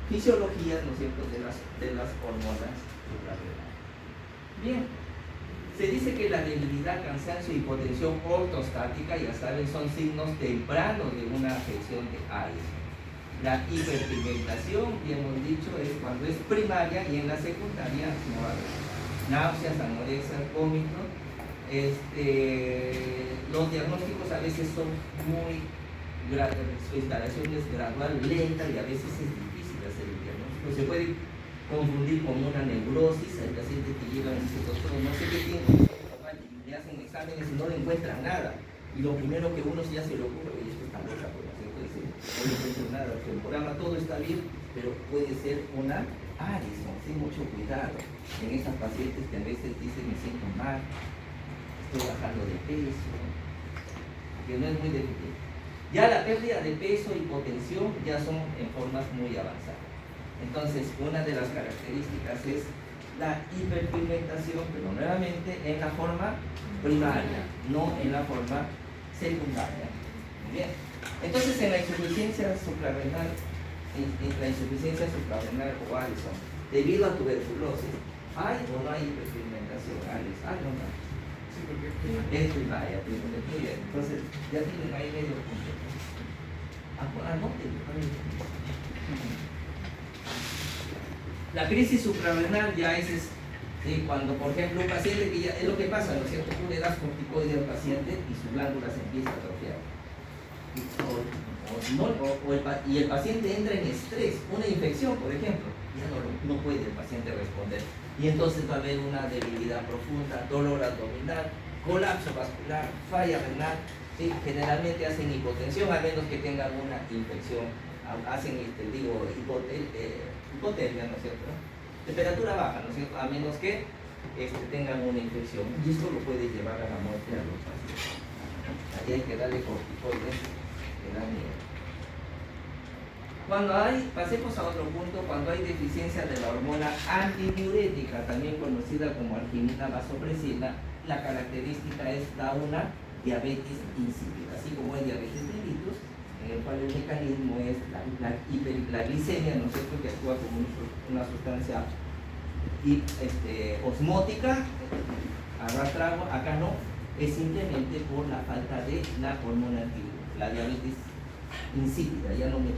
fisiología, ¿no es cierto?, de las hormonas suprarrenales. Bien, se dice que la debilidad, cansancio y hipotensión ortostática, ya saben, son signos tempranos de una afección de AIS. La hiperpigmentación, ya hemos dicho, es cuando es primaria, y en la secundaria no va a haber náuseas, anorexia, vómito. Los diagnósticos a veces son su instalación es gradual, lenta, y a veces es difícil hacer el diagnóstico. Se puede confundir con una neurosis. Hay pacientes que llegan y dicen, doctor, no sé qué tiene, y le hacen exámenes y no le encuentran nada. Y lo primero que uno ya se le ocurre, oye, esto está loca, por ejemplo, dice, no le encuentro nada, el programa todo está bien, pero puede ser una Addison, ten mucho cuidado. En estas pacientes que a veces dicen, me siento mal, estoy bajando de peso, que no es muy difícil. Ya la pérdida de peso y hipotensión ya son en formas muy avanzadas. Entonces, una de las características es la hiperpigmentación, pero nuevamente en la forma primaria, no en la forma secundaria. Muy bien. Entonces, en la insuficiencia suprarrenal, o Addison, debido a tuberculosis, ¿hay o no hay hiperpigmentación? ¿Hay o no? Es primaria, muy bien. Entonces, ya tienen ahí medio punto. Anótenlo. La crisis suprarrenal ya es cuando, por ejemplo, un paciente que ya es lo que pasa, ¿no es cierto? Tú le das corticoide al paciente y su glándula se empieza a atrofiar. Y el paciente entra en estrés, una infección, por ejemplo, ya no puede el paciente responder. Y entonces va a haber una debilidad profunda, dolor abdominal, colapso vascular, falla renal. ¿Sí? Generalmente hacen hipotensión, a menos que tengan una infección. Hacen, hipotermia, ¿no es cierto? Temperatura baja, ¿no es cierto? A menos que tengan una infección. Y esto lo puede llevar a la muerte a los pacientes. Ahí hay que darle corticoides, que da miedo. Pasemos a otro punto, cuando hay deficiencia de la hormona antidiurética, también conocida como arginina vasopresina, la característica es una diabetes insípida, así como hay diabetes mellitus, en el cual el mecanismo es la glicemia, ¿no es cierto?, que actúa como una sustancia osmótica, arrastra agua. Acá no, es simplemente por la falta de la hormona antidiurética, la diabetes insípida, ya no me digo.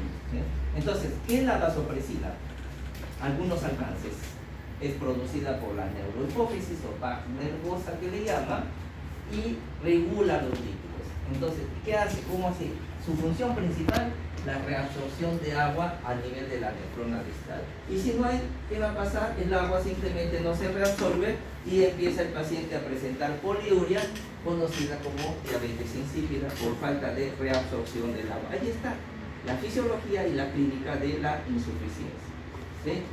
Entonces, ¿qué es la vasopresina? Algunos alcances. Es producida por la neurohipófisis o PAC nervosa, que le llama, y regula los líquidos. Entonces, ¿qué hace? ¿Cómo hace? Su función principal, la reabsorción de agua a nivel de la nefrona distal. Y si no hay, ¿qué va a pasar? El agua simplemente no se reabsorbe y empieza el paciente a presentar poliuria, conocida como diabetes insípida, por falta de reabsorción del agua. Ahí está la fisiología y la clínica de la insuficiencia. ¿Sí?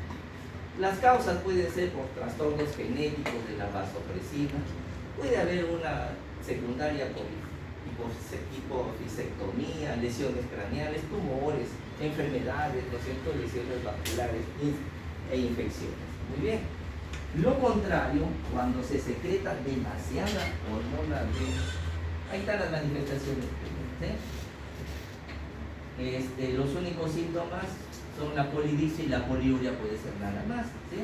Las causas pueden ser por trastornos genéticos de la vasopresina, puede haber una secundaria por hipofisectomía, lesiones craneales, tumores, enfermedades, ¿no es cierto?, lesiones vasculares e infecciones. Muy bien. Lo contrario, cuando se secreta demasiada hormona B, ahí están las manifestaciones. ¿Sí? Los únicos síntomas son la polidipsia y la poliuria, puede ser nada más. ¿Sí?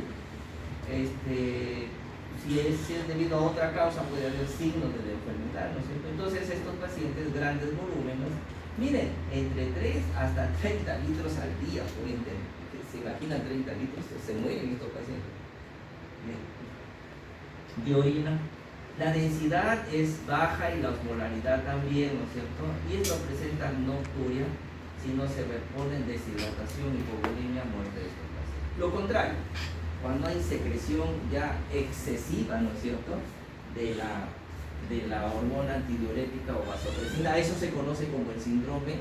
Si es debido a otra causa, puede haber signos de la enfermedad, ¿no es cierto? Entonces, estos pacientes, grandes volúmenes, miren, entre 3 hasta 30 litros al día pueden tener. ¿Se imaginan 30 litros? Se mueren estos pacientes de orina. La densidad es baja y la osmolaridad también, ¿no es cierto? Y esto presenta nocturia si no se reponen deshidratación, hipovolemia, muerte de estos pacientes. Lo contrario, cuando hay secreción ya excesiva, ¿no es cierto?, de la hormona antidiurética o vasopresina, eso se conoce como el síndrome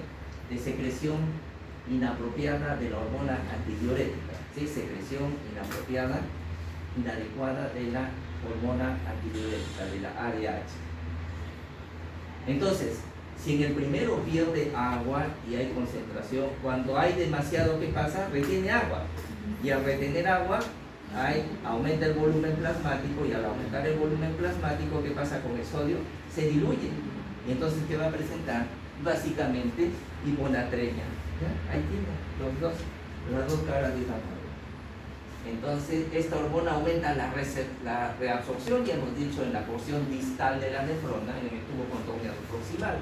de secreción inapropiada de la hormona antidiurética. ¿Sí? Secreción inapropiada, inadecuada de la hormona antidiurética, de la ADH. Entonces, si en el primero pierde agua y hay concentración, cuando hay demasiado, ¿qué pasa? Retiene agua. Y al retener agua, aumenta el volumen plasmático, y al aumentar el volumen plasmático, ¿qué pasa con el sodio? Se diluye. Y entonces, ¿qué va a presentar? Básicamente, hiponatremia. ¿Ya? Ahí tiene las dos caras de esa moneda. Entonces, esta hormona aumenta la reabsorción, ya hemos dicho, en la porción distal de la nefrona, en el tubo contorneado proximal.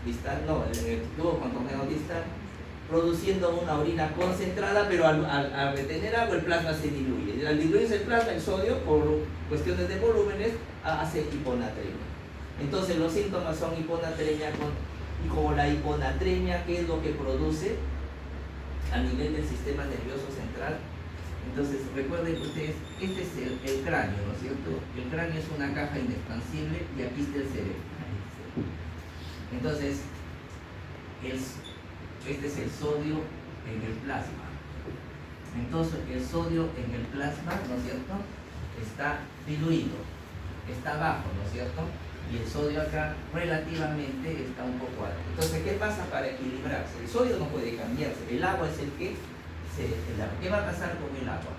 En el tubo contorneado distal, produciendo una orina concentrada, pero al retener agua el plasma se diluye. Al diluirse el plasma, el sodio, por cuestiones de volúmenes, hace hiponatremia. Entonces los síntomas son hiponatremia, y como la hiponatremia, ¿qué es lo que produce? a nivel del sistema nervioso central. Entonces, recuerden ustedes, este es el cráneo, ¿no es cierto? El cráneo es una caja inexpansible y aquí está el cerebro. Entonces, este es el sodio en el plasma. Entonces, el sodio en el plasma, ¿no es cierto?, está diluido, está bajo, ¿no es cierto? Y el sodio acá relativamente está un poco alto. Entonces, ¿qué pasa para equilibrarse? El sodio no puede cambiarse. El agua es el que ¿Qué va a pasar con el agua?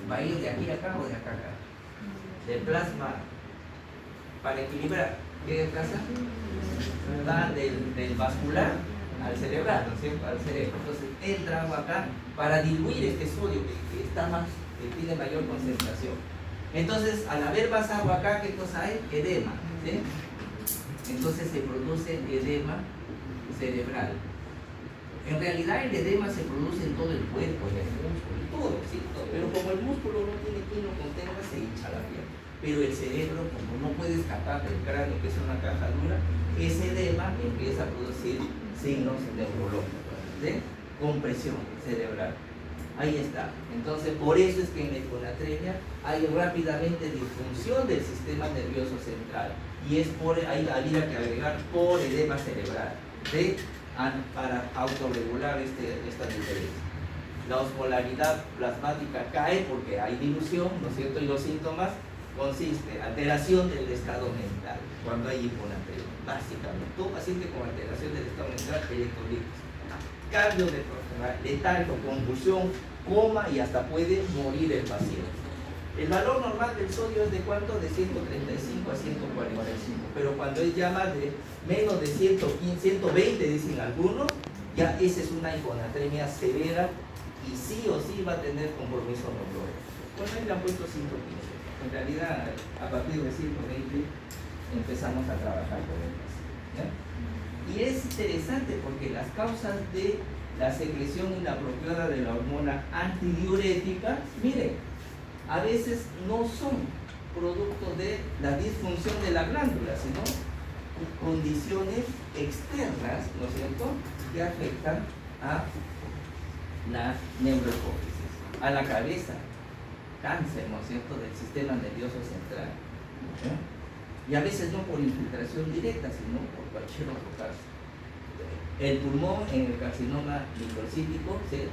¿Va a ir de aquí a acá o de acá a acá? Del plasma para equilibrar. ¿Qué pasa? Va del vascular al cerebral, ¿no es cierto? Al cerebro. Entonces entra agua acá para diluir este sodio que está más, que tiene mayor concentración. Entonces, al haber más agua acá, ¿qué cosa hay? Edema, ¿sí? Entonces se produce edema cerebral. En realidad el edema se produce en todo el cuerpo, en el músculo, todo, ¿sí? Pero como el músculo no tiene quien lo contenga, se hincha la piel. Pero el cerebro, como no puede escapar del cráneo, que es una caja dura, ese edema empieza a producir signos neurológicos, ¿sí? Compresión cerebral. Ahí está. Entonces, por eso es que en la hiponatremia hay rápidamente disfunción del sistema nervioso central. Y es por ahí habría que agregar por edema cerebral, ¿sí? Para autorregular esta diferencia. La osmolaridad plasmática cae porque hay dilución, ¿no es cierto? Y los síntomas consisten en alteración del estado mental cuando hay hiponatremia, básicamente. Todo paciente con alteración del estado mental, electrolitis, cambio de letargo, convulsión, coma y hasta puede morir el paciente. El valor normal del sodio es de cuánto? De 135 a 145, pero cuando es ya más de menos de 115, 120 dicen algunos, ya esa es una hiponatremia severa y sí o sí va a tener compromiso neurológico. Bueno, ahí le han puesto 115. En realidad, a partir de 120 empezamos a trabajar con el paciente, ¿ya? Y es interesante porque las causas de la secreción inapropiada de la hormona antidiurética, miren, a veces no son producto de la disfunción de la glándula, sino condiciones externas, ¿no es cierto?, que afectan a la neurohipófisis, a la cabeza, cáncer, ¿no es cierto?, del sistema nervioso central, ¿no? Y a veces no por infiltración directa, sino por cualquier otro caso. El pulmón en el carcinoma microcítico, ¿sí?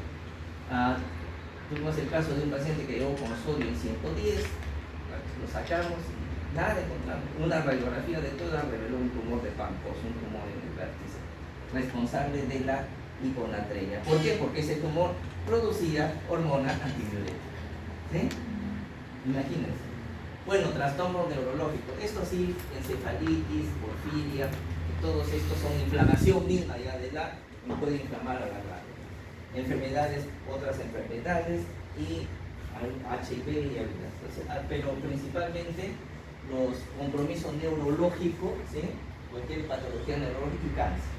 Tuvimos el caso de un paciente que llegó con sodio en 110, lo sacamos y nada encontramos. Una radiografía de toda reveló un tumor de Pampos, un tumor en el vértice, responsable de la hiponatremia. ¿Por qué? Porque ese tumor producía hormona antidiurética, ¿sí? Imagínense. Bueno, trastorno neurológico, esto sí, encefalitis, porfiria, todos estos son inflamación misma ya de la, y puede inflamar a la glándula. Enfermedades, otras enfermedades y HIV y algunas. Pero principalmente los compromisos neurológicos, ¿sí?, cualquier patología neurológica y cáncer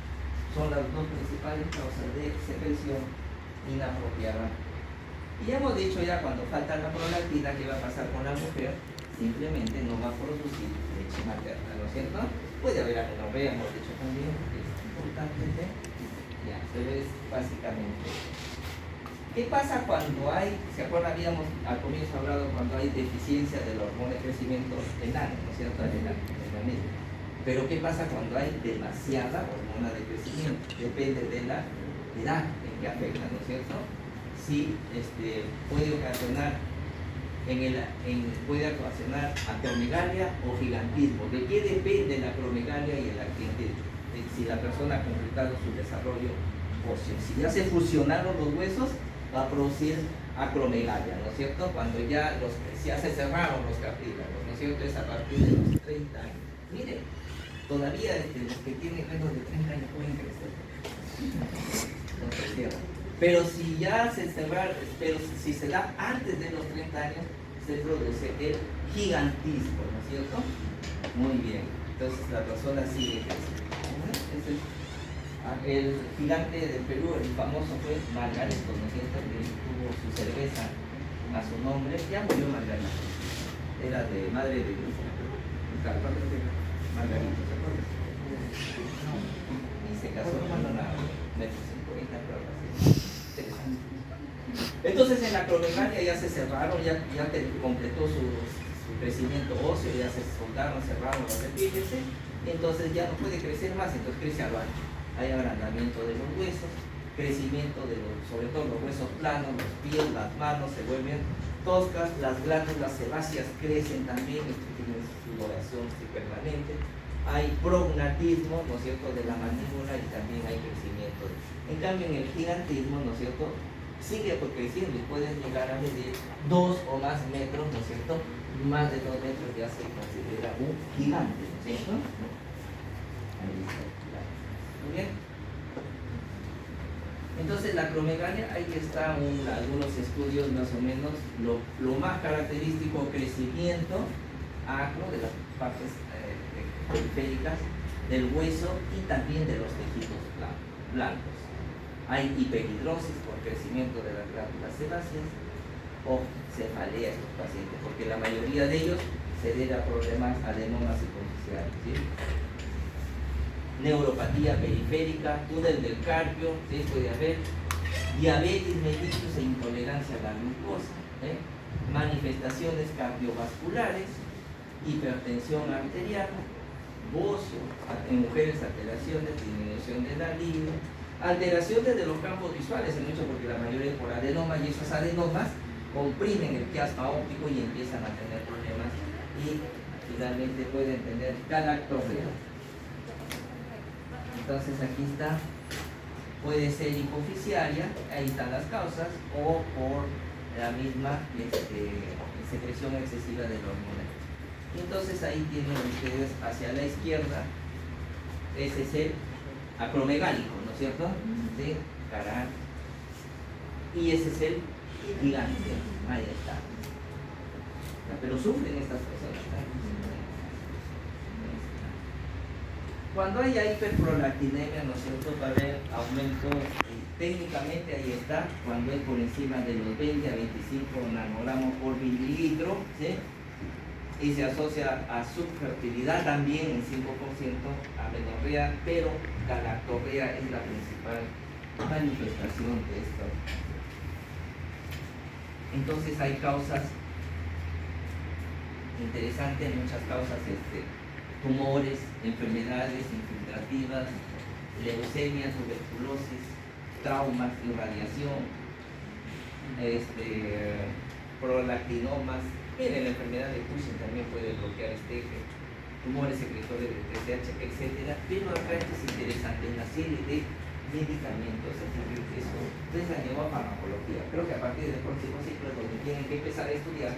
son las dos principales causas de secreción inapropiada. Y ya hemos dicho ya cuando falta la prolactina, ¿qué va a pasar con la mujer? Simplemente no va a producir leche materna, ¿no es cierto? Puede haber amenorrea, hemos dicho también, que es importante, ¿sí? Ya, pero es básicamente. ¿Qué pasa cuando hay, se acuerdan, habíamos al comienzo hablado cuando hay deficiencia de la hormona de crecimiento enano, ¿no es cierto? Pero ¿qué pasa cuando hay demasiada hormona de crecimiento? Depende de la edad en que afecta, ¿no es cierto? Sí, puede ocasionar puede ocasionar acromegalia o gigantismo. ¿De qué depende la acromegalia y el gigantismo? Si la persona ha completado su desarrollo óseo. Si ya se fusionaron los huesos, va a producir acromegalia, ¿no es cierto? Cuando ya se cerraron los cartílagos, ¿no es cierto? Es a partir de los 30 años. Miren, todavía los que tienen menos de 30 años pueden crecer. No se cierran. Pero si ya se cerraron, pero si se da antes de los 30 años, se produce el gigantismo, ¿no es cierto? Muy bien. Entonces la persona sigue creciendo. El gigante del Perú, el famoso fue Margarito, ¿no es cierto? Que tuvo su cerveza a su nombre, ya murió Margarito. Era de madre de Margarito, ¿se acuerdan? Y se casó hermano nada, 1,50 m, pero así. Interesante. Entonces en la acromegalia ya se cerraron, ya completó su crecimiento óseo, ya se soltaron, cerraron los epífisis, entonces ya no puede crecer más, entonces crece a lo ancho. Hay agrandamiento de los huesos, crecimiento de los, sobre todo los huesos planos, los pies, las manos se vuelven toscas, las glándulas sebáceas crecen también, tienen sudoración permanente, hay prognatismo, ¿no es cierto?, de la mandíbula y también hay crecimiento. En cambio en el gigantismo, ¿no es cierto?, sigue creciendo y pueden llegar a medir 2 o más metros, ¿no es cierto?, más de 2 metros ya se considera un gigante, ¿no es cierto? Ahí está. Muy bien. Entonces la acromegalia, ahí están algunos estudios más o menos, lo más característico, crecimiento acro de las partes periféricas del hueso y también de los tejidos blancos. Hay hiperhidrosis por crecimiento de las glándulas sebáceas o cefalea estos pacientes, porque la mayoría de ellos se debe a problemas adenomas superficiales, ¿sí? Neuropatía periférica, túnel del carpio, ¿sí? Puede haber diabetes mellitus e intolerancia a la glucosa, manifestaciones cardiovasculares, hipertensión arterial, bocio, en mujeres alteraciones, disminución de la libido, alteraciones de los campos visuales, en mucho porque la mayoría por adenoma, y esos adenomas comprimen el quiasma óptico y empiezan a tener problemas y finalmente pueden tener galactorrea. Entonces aquí está, puede ser hipoficiaria, ahí están las causas, o por la misma secreción excesiva de hormonas. Entonces ahí tienen ustedes hacia la izquierda, ese es el acromegálico, ¿no es cierto? ¿Sí? Cara. Y ese es el gigante, ahí está. Pero sufren estas personas. Cuando haya hiperprolactinemia, ¿no es cierto?, va a haber aumento, técnicamente ahí está, cuando es por encima de los 20 a 25 nanogramos por mililitro, ¿sí? Y se asocia a subfertilidad también en 5%, amenorrea, pero galactorrea es la principal manifestación de esto. Entonces hay causas interesantes, muchas causas, tumores, enfermedades infiltrativas, leucemia, tuberculosis, traumas, irradiación, prolactinomas. Miren, la enfermedad de Cushing también puede bloquear este eje, tumores secretores de TSH, etc. Pero acá esto es interesante, una serie de medicamentos, así que eso les añadió a farmacología. Creo que a partir del próximo ciclo es donde tienen que empezar a estudiar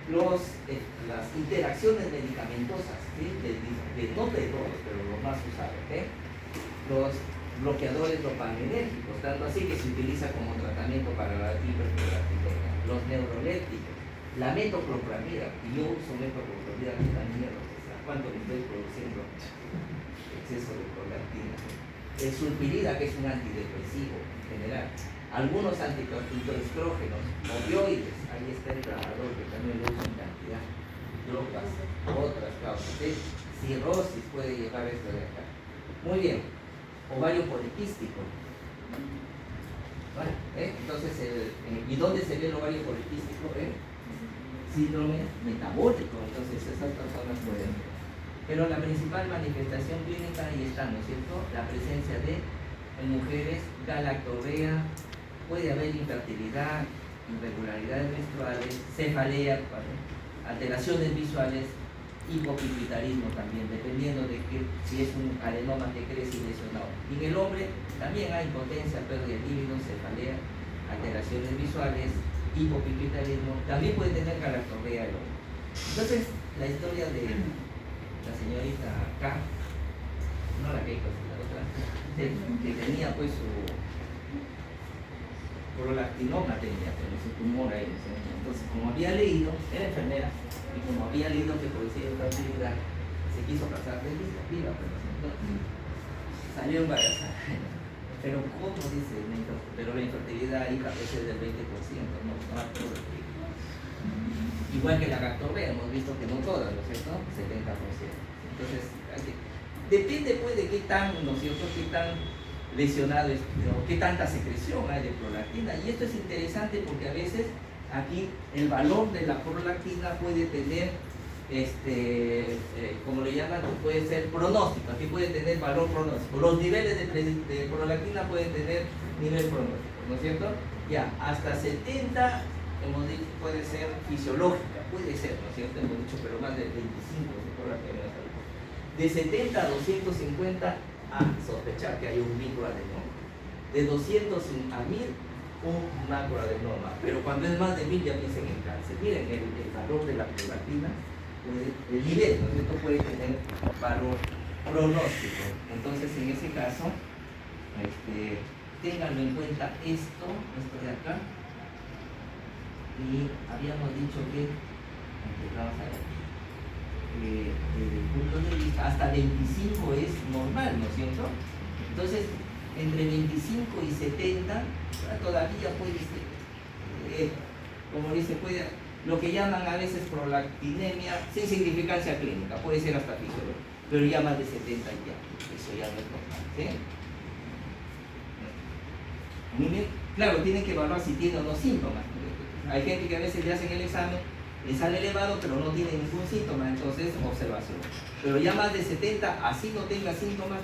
las interacciones medicamentosas, ¿sí? No de todos, pero los más usados, los bloqueadores dopaminérgicos, tanto así que se utiliza como tratamiento para la hiperprolactinemia, los neurolépticos, la metoclopramida, y yo uso metoclopramida que también cuánto me estoy produciendo exceso de prolactina, el sulpirida, que es un antidepresivo en general, algunos anticoestrógenos, opioides, ahí está el trabajador que también lo usa en cantidad, drogas, otras causas, cirrosis puede llevar esto de acá. Muy bien, ovario poliquístico. Bueno, entonces, ¿y dónde se ve el ovario poliquístico? Síndrome metabólico, entonces esas personas pueden ver. Pero la principal manifestación clínica ahí está, ¿no es cierto? La presencia de, en mujeres, galactorrea, puede haber infertilidad, irregularidades menstruales, cefalea, alteraciones visuales, hipopituitarismo también, dependiendo de que si es un adenoma que crece y lesionado. Y en el hombre también hay impotencia, pérdida de líbido, cefalea, alteraciones visuales, hipopituitarismo, también puede tener galactorrea el hombre. Entonces, la historia de la señorita K, no la Keiko, la otra, que tenía pues su prolactinoma, su tumor ahí, entonces como había leído, era enfermera, y como había leído que producía esta actividad, se quiso casar de viva, pero salió embarazada. Pero ¿cómo dice? Pero la infertilidad ahí es del 20%, no todo el tiempo. Igual que la galactorrea, hemos visto que no todas, ¿no es cierto? 70%. Entonces, Depende pues de qué tan, ¿no es cierto?, qué tan lesionado es, o qué tanta secreción hay de prolactina. Y esto es interesante porque a veces aquí el valor de la prolactina puede tener, como le llaman, puede ser pronóstico. Aquí puede tener valor pronóstico. Los niveles de prolactina pueden tener nivel pronóstico, ¿no es cierto? Ya, hasta 70, hemos dicho, puede ser fisiológica, puede ser, ¿no es cierto? Hemos dicho, pero más de 25 se cobra que menos. De 70 a 250, a sospechar que hay un microadenoma. De 200 a 1000, un macroadenoma. Pero cuando es más de 1000 ya piensen en cáncer. Miren, el valor de la prolactina, el nivel, ¿no es cierto?, puede tener valor pronóstico. Entonces, en ese caso, ténganlo en cuenta esto de acá. Y habíamos dicho que, vamos a ver, desde el punto de vista, hasta 25 es normal, ¿no es cierto? Entonces, entre 25 y 70, todavía puede ser, como dice, puede, lo que llaman a veces prolactinemia, sin significancia clínica, puede ser hasta fisiológica, pero ya más de 70 ya, eso ya no es normal, ¿sí? Muy bien, claro, tienen que evaluar si tiene o no síntomas. Hay gente que a veces le hacen el examen, le sale elevado, pero no tiene ningún síntoma, entonces observación. Pero ya más de 70, así no tenga síntomas,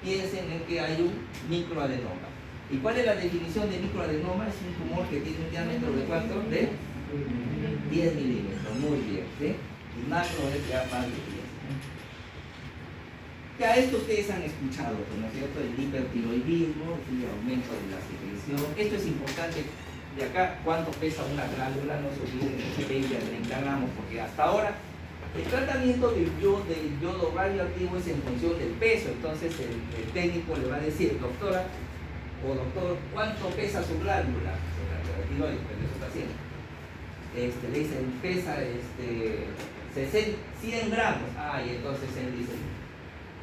piensen en que hay un microadenoma. ¿Y cuál es la definición de microadenoma? Es un tumor que tiene un diámetro de ¿cuánto? De 10 milímetros, muy bien, ¿sí? Y macro es ya más de 10. Ya esto ustedes han escuchado, ¿no es cierto? El hipertiroidismo, el aumento de la secreción. Esto es importante. De acá, ¿cuánto pesa una glándula? No se olviden, de 20 a 30 gramos, porque hasta ahora el tratamiento del yodo radioactivo es en función del peso. Entonces el técnico le va a decir, doctora o doctor, ¿cuánto pesa su glándula? La tiroides, de su paciente. Le dicen, pesa 100 gramos. Y entonces él dice,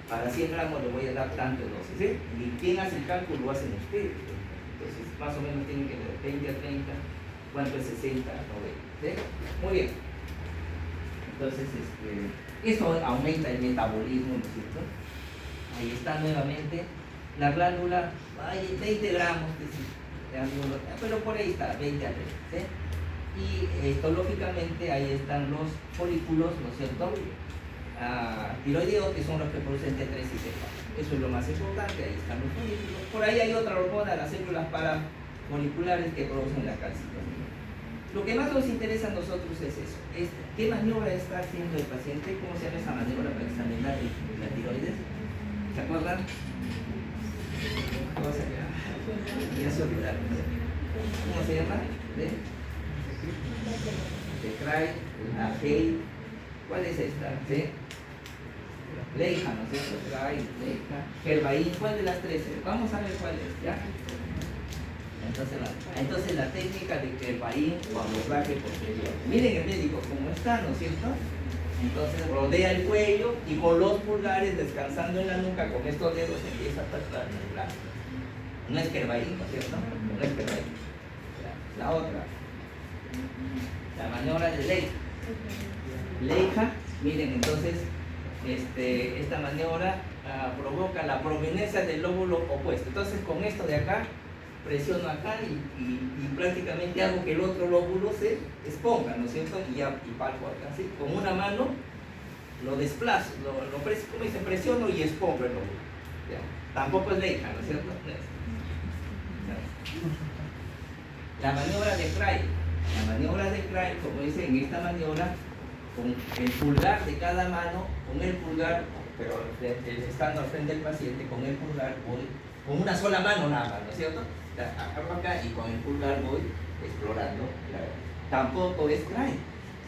para 100 gramos le voy a dar tanto de dosis, ¿sí? Y quien hace el cálculo lo hacen ustedes. Entonces, más o menos tienen que ver 20 a 30, cuánto es 60 a 90, ¿sí? Muy bien. Entonces, eso aumenta el metabolismo, ¿no es cierto? Ahí está nuevamente. La glándula, hay 20 gramos, pero por ahí está, 20 a 30, ¿sí? Y histológicamente ahí están los folículos, ¿no es cierto? Tiroideos, que son los que producen T3 y T4. Eso es lo más importante, ahí están los folículos. Por ahí hay otra hormona, las células paramoleculares que producen la calcitonina. Lo que más nos interesa a nosotros es eso. ¿Qué maniobra está haciendo el paciente? ¿Cómo se llama esa maniobra para examinar la tiroides? ¿Se acuerdan? ¿Cómo se llama? Ya se olvidaron. ¿Cómo se llama? De Cray, la Hey. ¿Cuál es esta? ¿Sí? Leija, ¿no es cierto? Cray, Leija, Gervain. ¿Cuál de las tres? Vamos a ver cuál es, ¿ya? Entonces la técnica de Gervain o abordaje posterior. Miren el médico cómo está, ¿no es cierto? Entonces rodea el cuello y con los pulgares descansando en la nuca, con estos dedos empieza a pasar el brazo. No es Gervain, ¿no es cierto? No es Gervain. La otra. La maniobra de Leija. Leija, miren, entonces esta maniobra provoca la prominencia del lóbulo opuesto. Entonces con esto de acá presiono acá y prácticamente hago que el otro lóbulo se exponga, ¿no es cierto? Y palpo acá, ¿sí? Con una mano lo desplazo, ¿cómo dice? Presiono y expongo el lóbulo. ¿Ya? Tampoco es Leija, ¿no es cierto? La maniobra de Cray. La maniobra de Cray, como dice, en esta maniobra, con el pulgar de cada mano, con el pulgar, pero estando al frente del paciente, con el pulgar voy, con una sola mano nada más, ¿no es cierto? Agarro acá y con el pulgar voy explorando. Tampoco es Cray.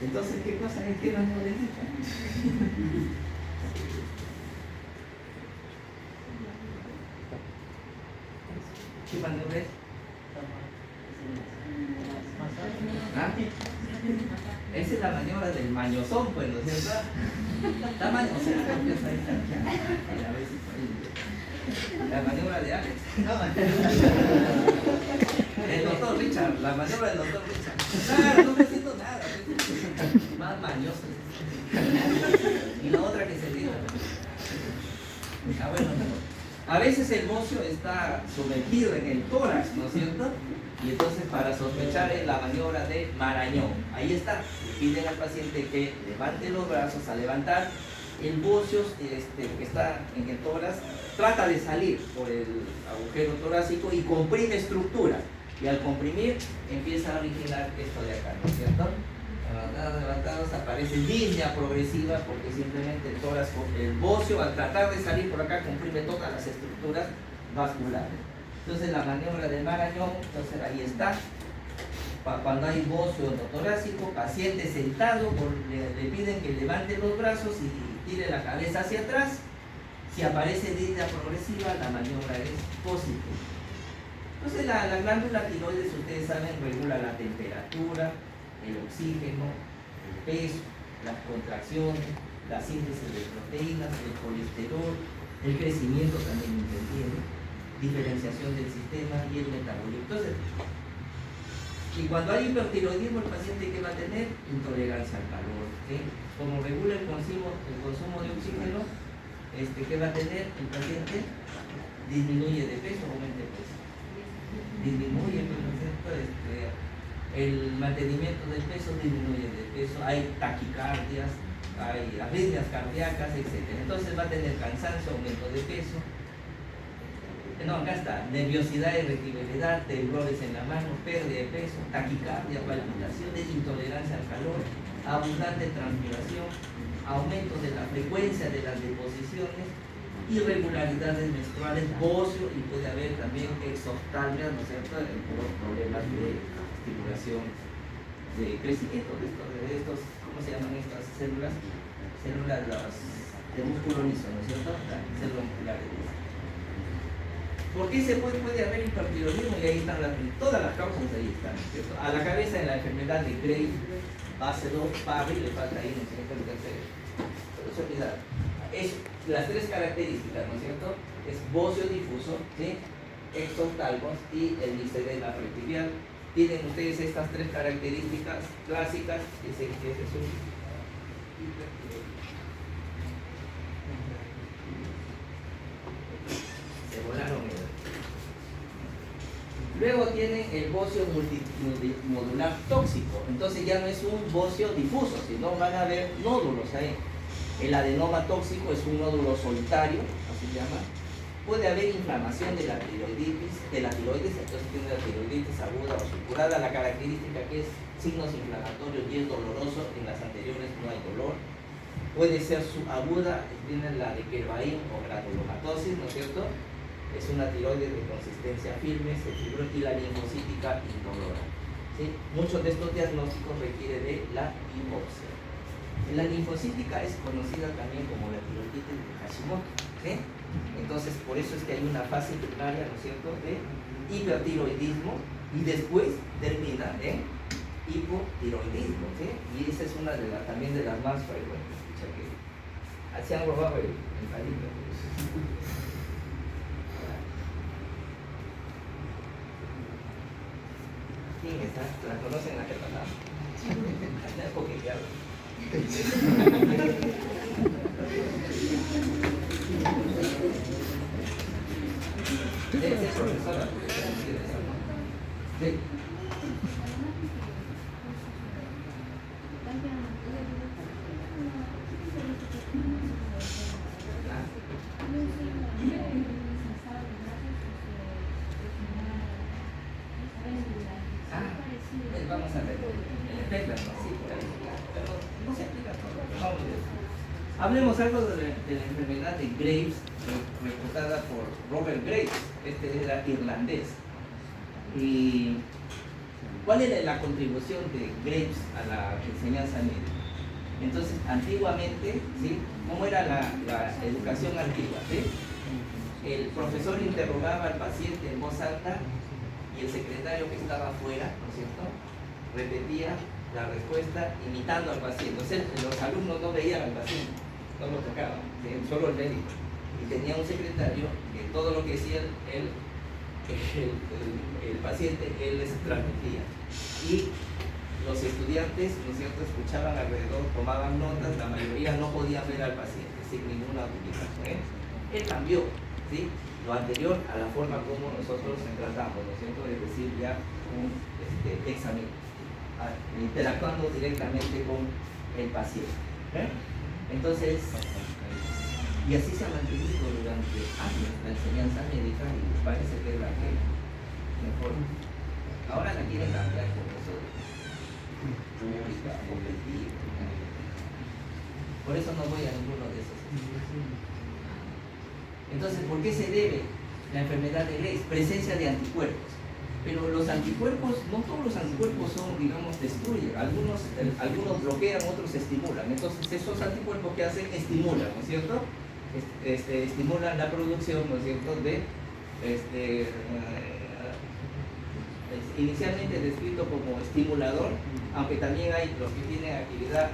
Entonces, ¿qué cosa es? ¿Qué maniobra es esta? ¿Qué maniobra es? Esa es la maniobra del mañozón, pues, ¿no es cierto? La maniobra de Alex. El doctor Richard, la maniobra del doctor Richard. Claro, no me siento nada. Más mañoso. Y la otra que se diga. Bueno, a veces el bocio está sumergido en el tórax, ¿no es cierto? Y entonces para sospechar es la maniobra de Marañón. Ahí está, le piden al paciente que levante los brazos. Al levantar el bocio que está en el tórax, trata de salir por el agujero torácico y comprime estructuras. Y al comprimir empieza a originar esto de acá, ¿no es cierto? Levantados, aparece disnea progresiva porque simplemente el tórax, el bocio al tratar de salir por acá comprime todas las estructuras vasculares. Entonces la maniobra de Marañón, entonces ahí está. Cuando hay bocio endotorácico, paciente sentado, le piden que levante los brazos y tire la cabeza hacia atrás. Si aparece disnea progresiva, la maniobra es positiva. Entonces la glándula tiroides, ustedes saben, regula la temperatura, el oxígeno, el peso, las contracciones, la síntesis de proteínas, el colesterol, el crecimiento también interviene, diferenciación del sistema y el metabolismo. Entonces, y cuando hay hipertiroidismo, el paciente que va a tener intolerancia al calor, ¿sí? Como regula el consumo de oxígeno, ¿qué va a tener el paciente? Disminuye de peso, aumenta de peso. Disminuye, el mantenimiento del peso disminuye de peso, hay taquicardias, hay arritmias cardíacas, etc. Entonces va a tener cansancio, aumento de peso. No, acá está, nerviosidad, irritabilidad, temblores en la mano, pérdida de peso, taquicardia, palpitaciones, intolerancia al calor, abundante transpiración, aumento de la frecuencia de las deposiciones, irregularidades menstruales, bocio, y puede haber también exoftalmia, ¿no es cierto?, por problemas de estimulación de crecimiento de estos, ¿cómo se llaman estas células? Células de músculo liso, ¿no es cierto? Células musculares. ¿Por qué se puede haber hipertiroidismo? Y ahí están todas las causas, ahí están, ¿cierto? A la cabeza de la enfermedad de Graves, base 2, Parry, le falta ahí, ¿no es cierto?, el tercero. Pero se olvida. Es las tres características, ¿no es cierto? Es bocio difuso, ¿sí?, exoftalmos y el miscedema pretibial. Tienen ustedes estas tres características clásicas, ese es un hipertiroidismo. Se volaron. Luego tienen el bocio multimodular tóxico. Entonces ya no es un bocio difuso, sino van a haber nódulos ahí. El adenoma tóxico es un nódulo solitario, así se llama. Puede haber inflamación de la tiroides, entonces tiene la tiroiditis aguda o supurada. La característica que es signos inflamatorios y es doloroso, en las anteriores no hay dolor. Puede ser subaguda, tiene la de Kervain o granulomatosis, ¿no es cierto? Es una tiroides de consistencia firme, se fibró, y la linfocítica indolora, ¿sí? Muchos de estos diagnósticos requieren de la biopsia. La linfocítica es conocida también como la tiroiditis de Hashimoto, ¿sí? Entonces, por eso es que hay una fase primaria, ¿no es cierto?, de hipertiroidismo y después termina en hipotiroidismo, ¿sí? Y esa es una de también de las más frecuentes. Escucha que se han robado el palito. ¿Quién está? ¿La conocen la jefa? Ya es coqueteado. Debe ser profesora. Sí. Vamos a ver, el efecto, sí, por ahí, pero no se aplica todo. Vamos a ver. Hablemos algo de la enfermedad de Graves, reportada por Robert Graves. Este era irlandés. ¿Y cuál era la contribución de Graves a la enseñanza médica? Entonces, antiguamente, ¿sí?, ¿cómo era la educación antigua? ¿Sí? El profesor interrogaba al paciente en voz alta y el secretario que estaba afuera, ¿no es cierto?, repetía la respuesta imitando al paciente. Entonces los alumnos no veían al paciente, no lo tocaban, ¿sí?, solo el médico. Y tenía un secretario que todo lo que decía el paciente, él les transmitía. Y los estudiantes, ¿no es cierto?, escuchaban alrededor, tomaban notas, la mayoría no podía ver al paciente sin ninguna ubicación, ¿eh? Él cambió, ¿sí? Lo anterior a la forma como nosotros tratamos, ¿no es cierto? Es decir, ya un examen, interactuando directamente con el paciente. Entonces, y así se ha mantenido durante años la enseñanza médica y parece que es la que mejor. Ahora la quieren cambiar con eso de pública, objetiva. Por eso no voy a ninguno de esos. Entonces, ¿por qué se debe la enfermedad de Graves? Presencia de anticuerpos. Pero los anticuerpos, no todos los anticuerpos son, digamos, destruyen. Algunos bloquean, otros estimulan. Entonces, esos anticuerpos que hacen, estimulan, ¿no es cierto? Estimulan la producción, ¿no es cierto?, de inicialmente descrito como estimulador, aunque también hay los que tienen actividad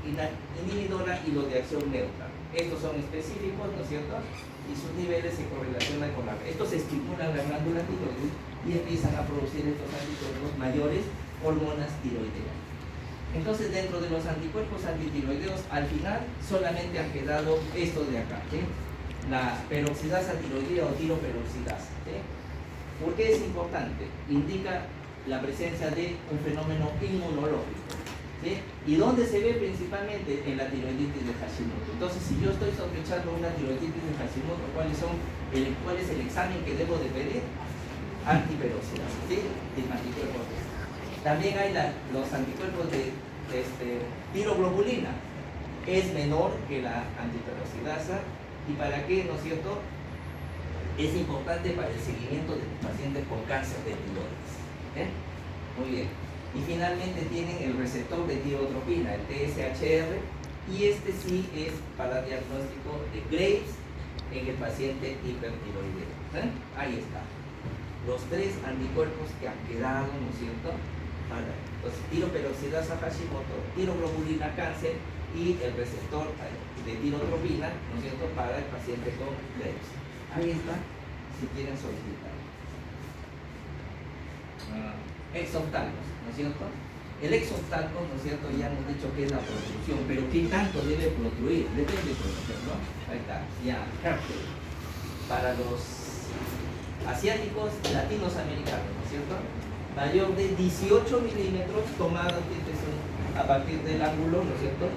inhibidora y los de acción neutra. Estos son específicos, ¿no es cierto?, y sus niveles se correlacionan con la... Estos estimulan la glándula tiroides y empiezan a producir estos anticuerpos mayores, hormonas tiroideas. Entonces, dentro de los anticuerpos antitiroideos, al final solamente han quedado estos de acá, ¿sí? La peroxidasa tiroidea o tiroperoxidasa, ¿sí? ¿Por qué es importante? Indica la presencia de un fenómeno inmunológico, ¿sí? ¿Y dónde se ve principalmente? En la tiroiditis de Hashimoto. Entonces, si yo estoy sospechando una tiroiditis de Hashimoto, ¿cuál es el examen que debo de pedir? Antiperoxidasa, ¿sí? También hay los anticuerpos de tiroglobulina. Es menor que la antiperoxidasa. ¿Y para qué, no es cierto? Es importante para el seguimiento de los pacientes con cáncer de tiroides. Muy bien. Y finalmente tienen el receptor de tirotropina, el TSHR, y este sí es para diagnóstico de Graves en el paciente hipertiroideo. Ahí está. Los tres anticuerpos que han quedado, ¿no es cierto?, para los tiroperoxidasa Hashimoto, tiroglobulina cáncer y el receptor de tirotropina, ¿no es cierto?, para el paciente con Graves. Ahí está, si quieren solicitar. Exoftalmos, ¿no es cierto? El exoftalmo, ¿no es cierto?, ya hemos dicho que es la protrusión, pero ¿qué tanto debe protruir? Depende, por ejemplo, ¿no? Ahí está, ya, para los asiáticos, latinos americanos, ¿no es cierto?, mayor de 18 milímetros tomado a partir del ángulo, ¿no es cierto?,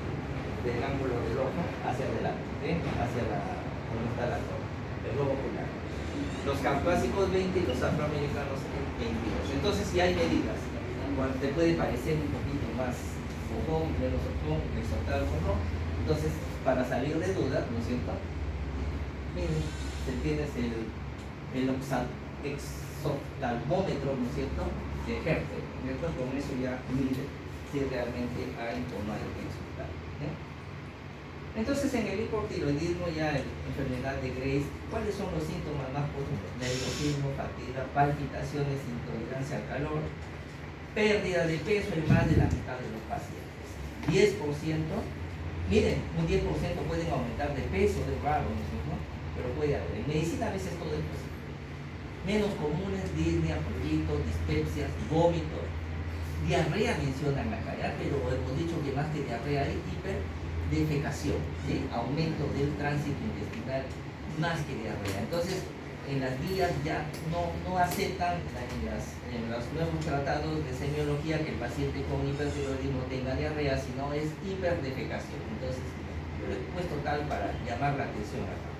del ángulo del ojo hacia adelante, hacia donde está la zona, el globo ocular. Los caucásicos 20 y los afroamericanos 22. Entonces, si hay medidas, te puede parecer un poquito más ojón, menos ojón, exaltado o no. Entonces, para salir de dudas, ¿no es cierto?, miren, tienes el exoftalmómetro, ¿no es cierto?, de Hertel, ¿no es cierto? Con eso ya mide si realmente hay o no hay exoftalmo. Entonces, en el hipotiroidismo, ya en enfermedad de Graves, ¿cuáles son los síntomas más comunes? Nerviosismo, fatiga, palpitaciones, intolerancia al calor, pérdida de peso en más de la mitad de los pacientes. 10%, miren, un 10% pueden aumentar de peso, de raro, ¿no? Pero puede haber. En medicina a veces todo es posible. Menos comunes, disnea, pruritos, dispepsias, vómitos, diarrea mencionan acá, pero hemos dicho que más que diarrea hay hiperdefecación, ¿sí? Aumento del tránsito intestinal más que diarrea. Entonces, en las guías ya no aceptan en los nuevos tratados de semiología que el paciente con hipertiroidismo tenga diarrea, sino es hiperdefecación. Entonces, yo le he puesto tal para llamar la atención acá.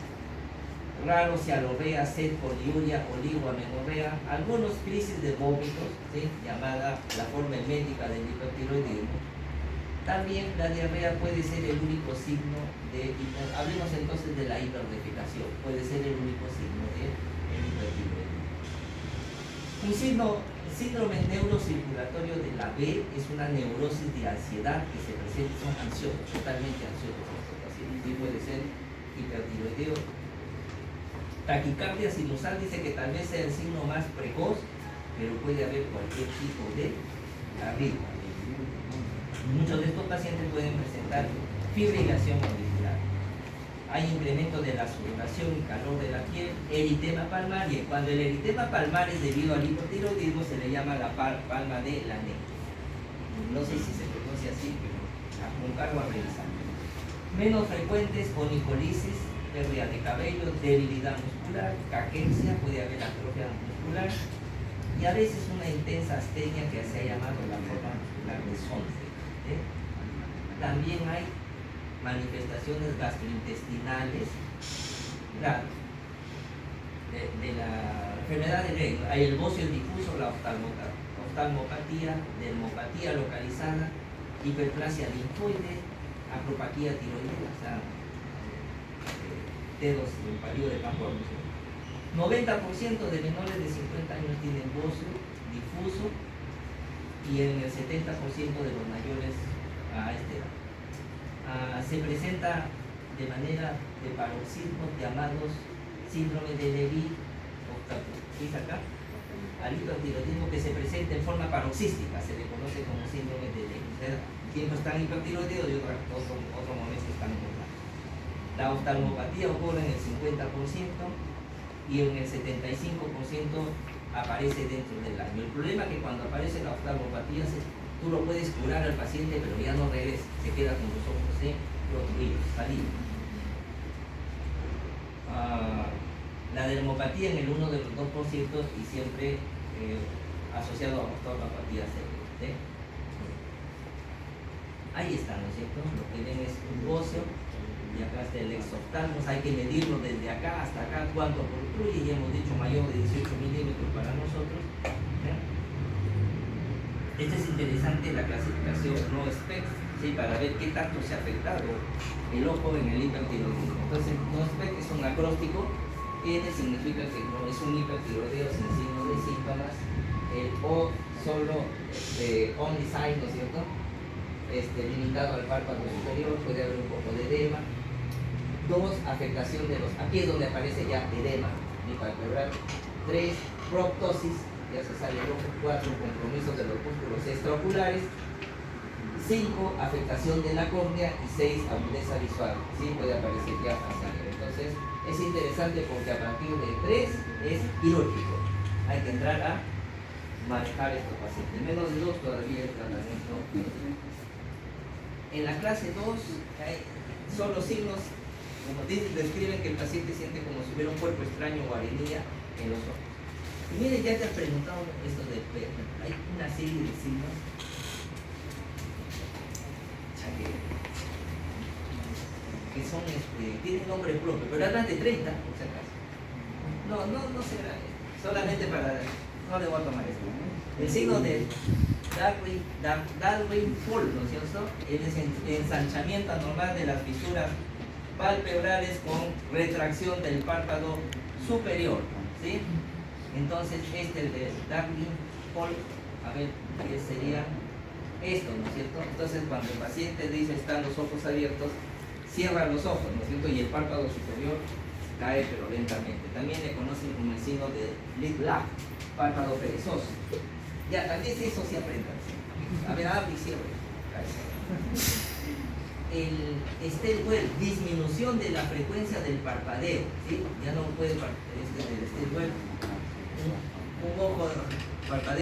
Raro, cialorrea, sed, poliuria, oligoamenorrea, algunos crisis de vómitos, ¿sí?, llamada la forma médica del hipertiroidismo. También la diarrea puede ser el único signo de... Hablemos entonces de la hiperdefecación, puede ser el único signo de hipertiroidismo. Un síndrome neurocirculatorio de la B es una neurosis de ansiedad que se presenta, son ansiosos, totalmente ansiosos estos pacientes, y puede ser hipertiroideo. Taquicardia sinusal dice que tal vez sea el signo más precoz, pero puede haber cualquier tipo de arritmia. Muchos de estos pacientes pueden presentar fibrilación auricular. Hay incremento de la sudoración y calor de la piel, eritema palmar, y cuando el eritema palmar es debido al hipotiroidismo se le llama la palma de la negra. No sé si se pronuncia así, pero con cargo a revisar. Menos frecuentes, onicolisis, pérdida de cabello, debilidad muscular, caquexia, puede haber atrofia muscular y a veces una intensa astenia que se ha llamado la forma muscular de Sonde. También hay manifestaciones gastrointestinales, claro, de la enfermedad de Gray. Hay el bocio difuso, la oftalmopatía, dermopatía localizada, hiperplasia linfoide, acropatía tiroidea, o sea, dedos del palillo de campo. 90% de menores de 50 años tienen bocio difuso y en el 70% de los mayores a esta edad. Se presenta de manera de paroxismos llamados síndrome de Lewy, ¿dice acá? Al hipertiroidismo que se presenta en forma paroxística, se le conoce como síndrome de Lewy. O sea, tiempo están hipertiroideos y otro momento están normal. La oftalmopatía ocurre en el 50% y en el 75% aparece dentro del año. El problema es que cuando aparece la oftalmopatía, tú lo puedes curar al paciente, pero ya no regresa, se queda con los ojos obstruidos, salidos. La dermopatía en el 1 de los 2% y siempre asociado a oftalmopatía severa. Ahí está, ¿no es cierto? Lo que ven es un bocio y acá está el exoftalmos. Hay que medirlo desde acá hasta acá cuánto protruye, y hemos dicho mayor de 18 milímetros para nosotros. Esta es interesante, la clasificación no SPEC, ¿sí? Para ver qué tanto se ha afectado el ojo en el hipertiroidismo. Entonces, no SPEC es un acróstico. N significa que no es un hipertiroideo sin signo de síntomas. El O solo only sign, ¿no es cierto? Limitado al párpado superior, puede haber un poco de edema. 2, afectación de los, aquí es donde aparece ya edema palpebral. 3, proptosis, ya se sale el ojo. 4, compromiso de los músculos extraoculares. 5, afectación de la córnea. Y 6, agudeza visual, ¿sí? Puede aparecer ya a sangre. Entonces es interesante porque a partir de 3 es quirúrgico. Hay que entrar a manejar estos pacientes. Menos de 2 todavía el tratamiento. En la clase 2 son los signos, como describen que el paciente siente como si hubiera un cuerpo extraño o arenilla en los ojos. Y miren, ya te has preguntado esto de hay una serie de signos que son, tienen nombre propio, pero hay más de 30, por si acaso. No será, solamente para, no le voy a tomar esto. El signo de Darwin-Fall, ¿no es cierto? Es el ensanchamiento anormal de las fisuras palpebrales con retracción del párpado superior, ¿sí? Entonces, el de Darwin-Fall, a ver, ¿qué sería esto, no es cierto? Entonces, cuando el paciente dice están los ojos abiertos, cierra los ojos, ¿no es cierto? Y el párpado superior cae, pero lentamente. También le conocen como el signo de Lid-Lag, párpado perezoso. Ya, también eso sí aprendan. A ver, abre y cierre. El Stilwell, disminución de la frecuencia del parpadeo, ¿sí? Ya no puede del Stilwell. Un ojo parpadeo.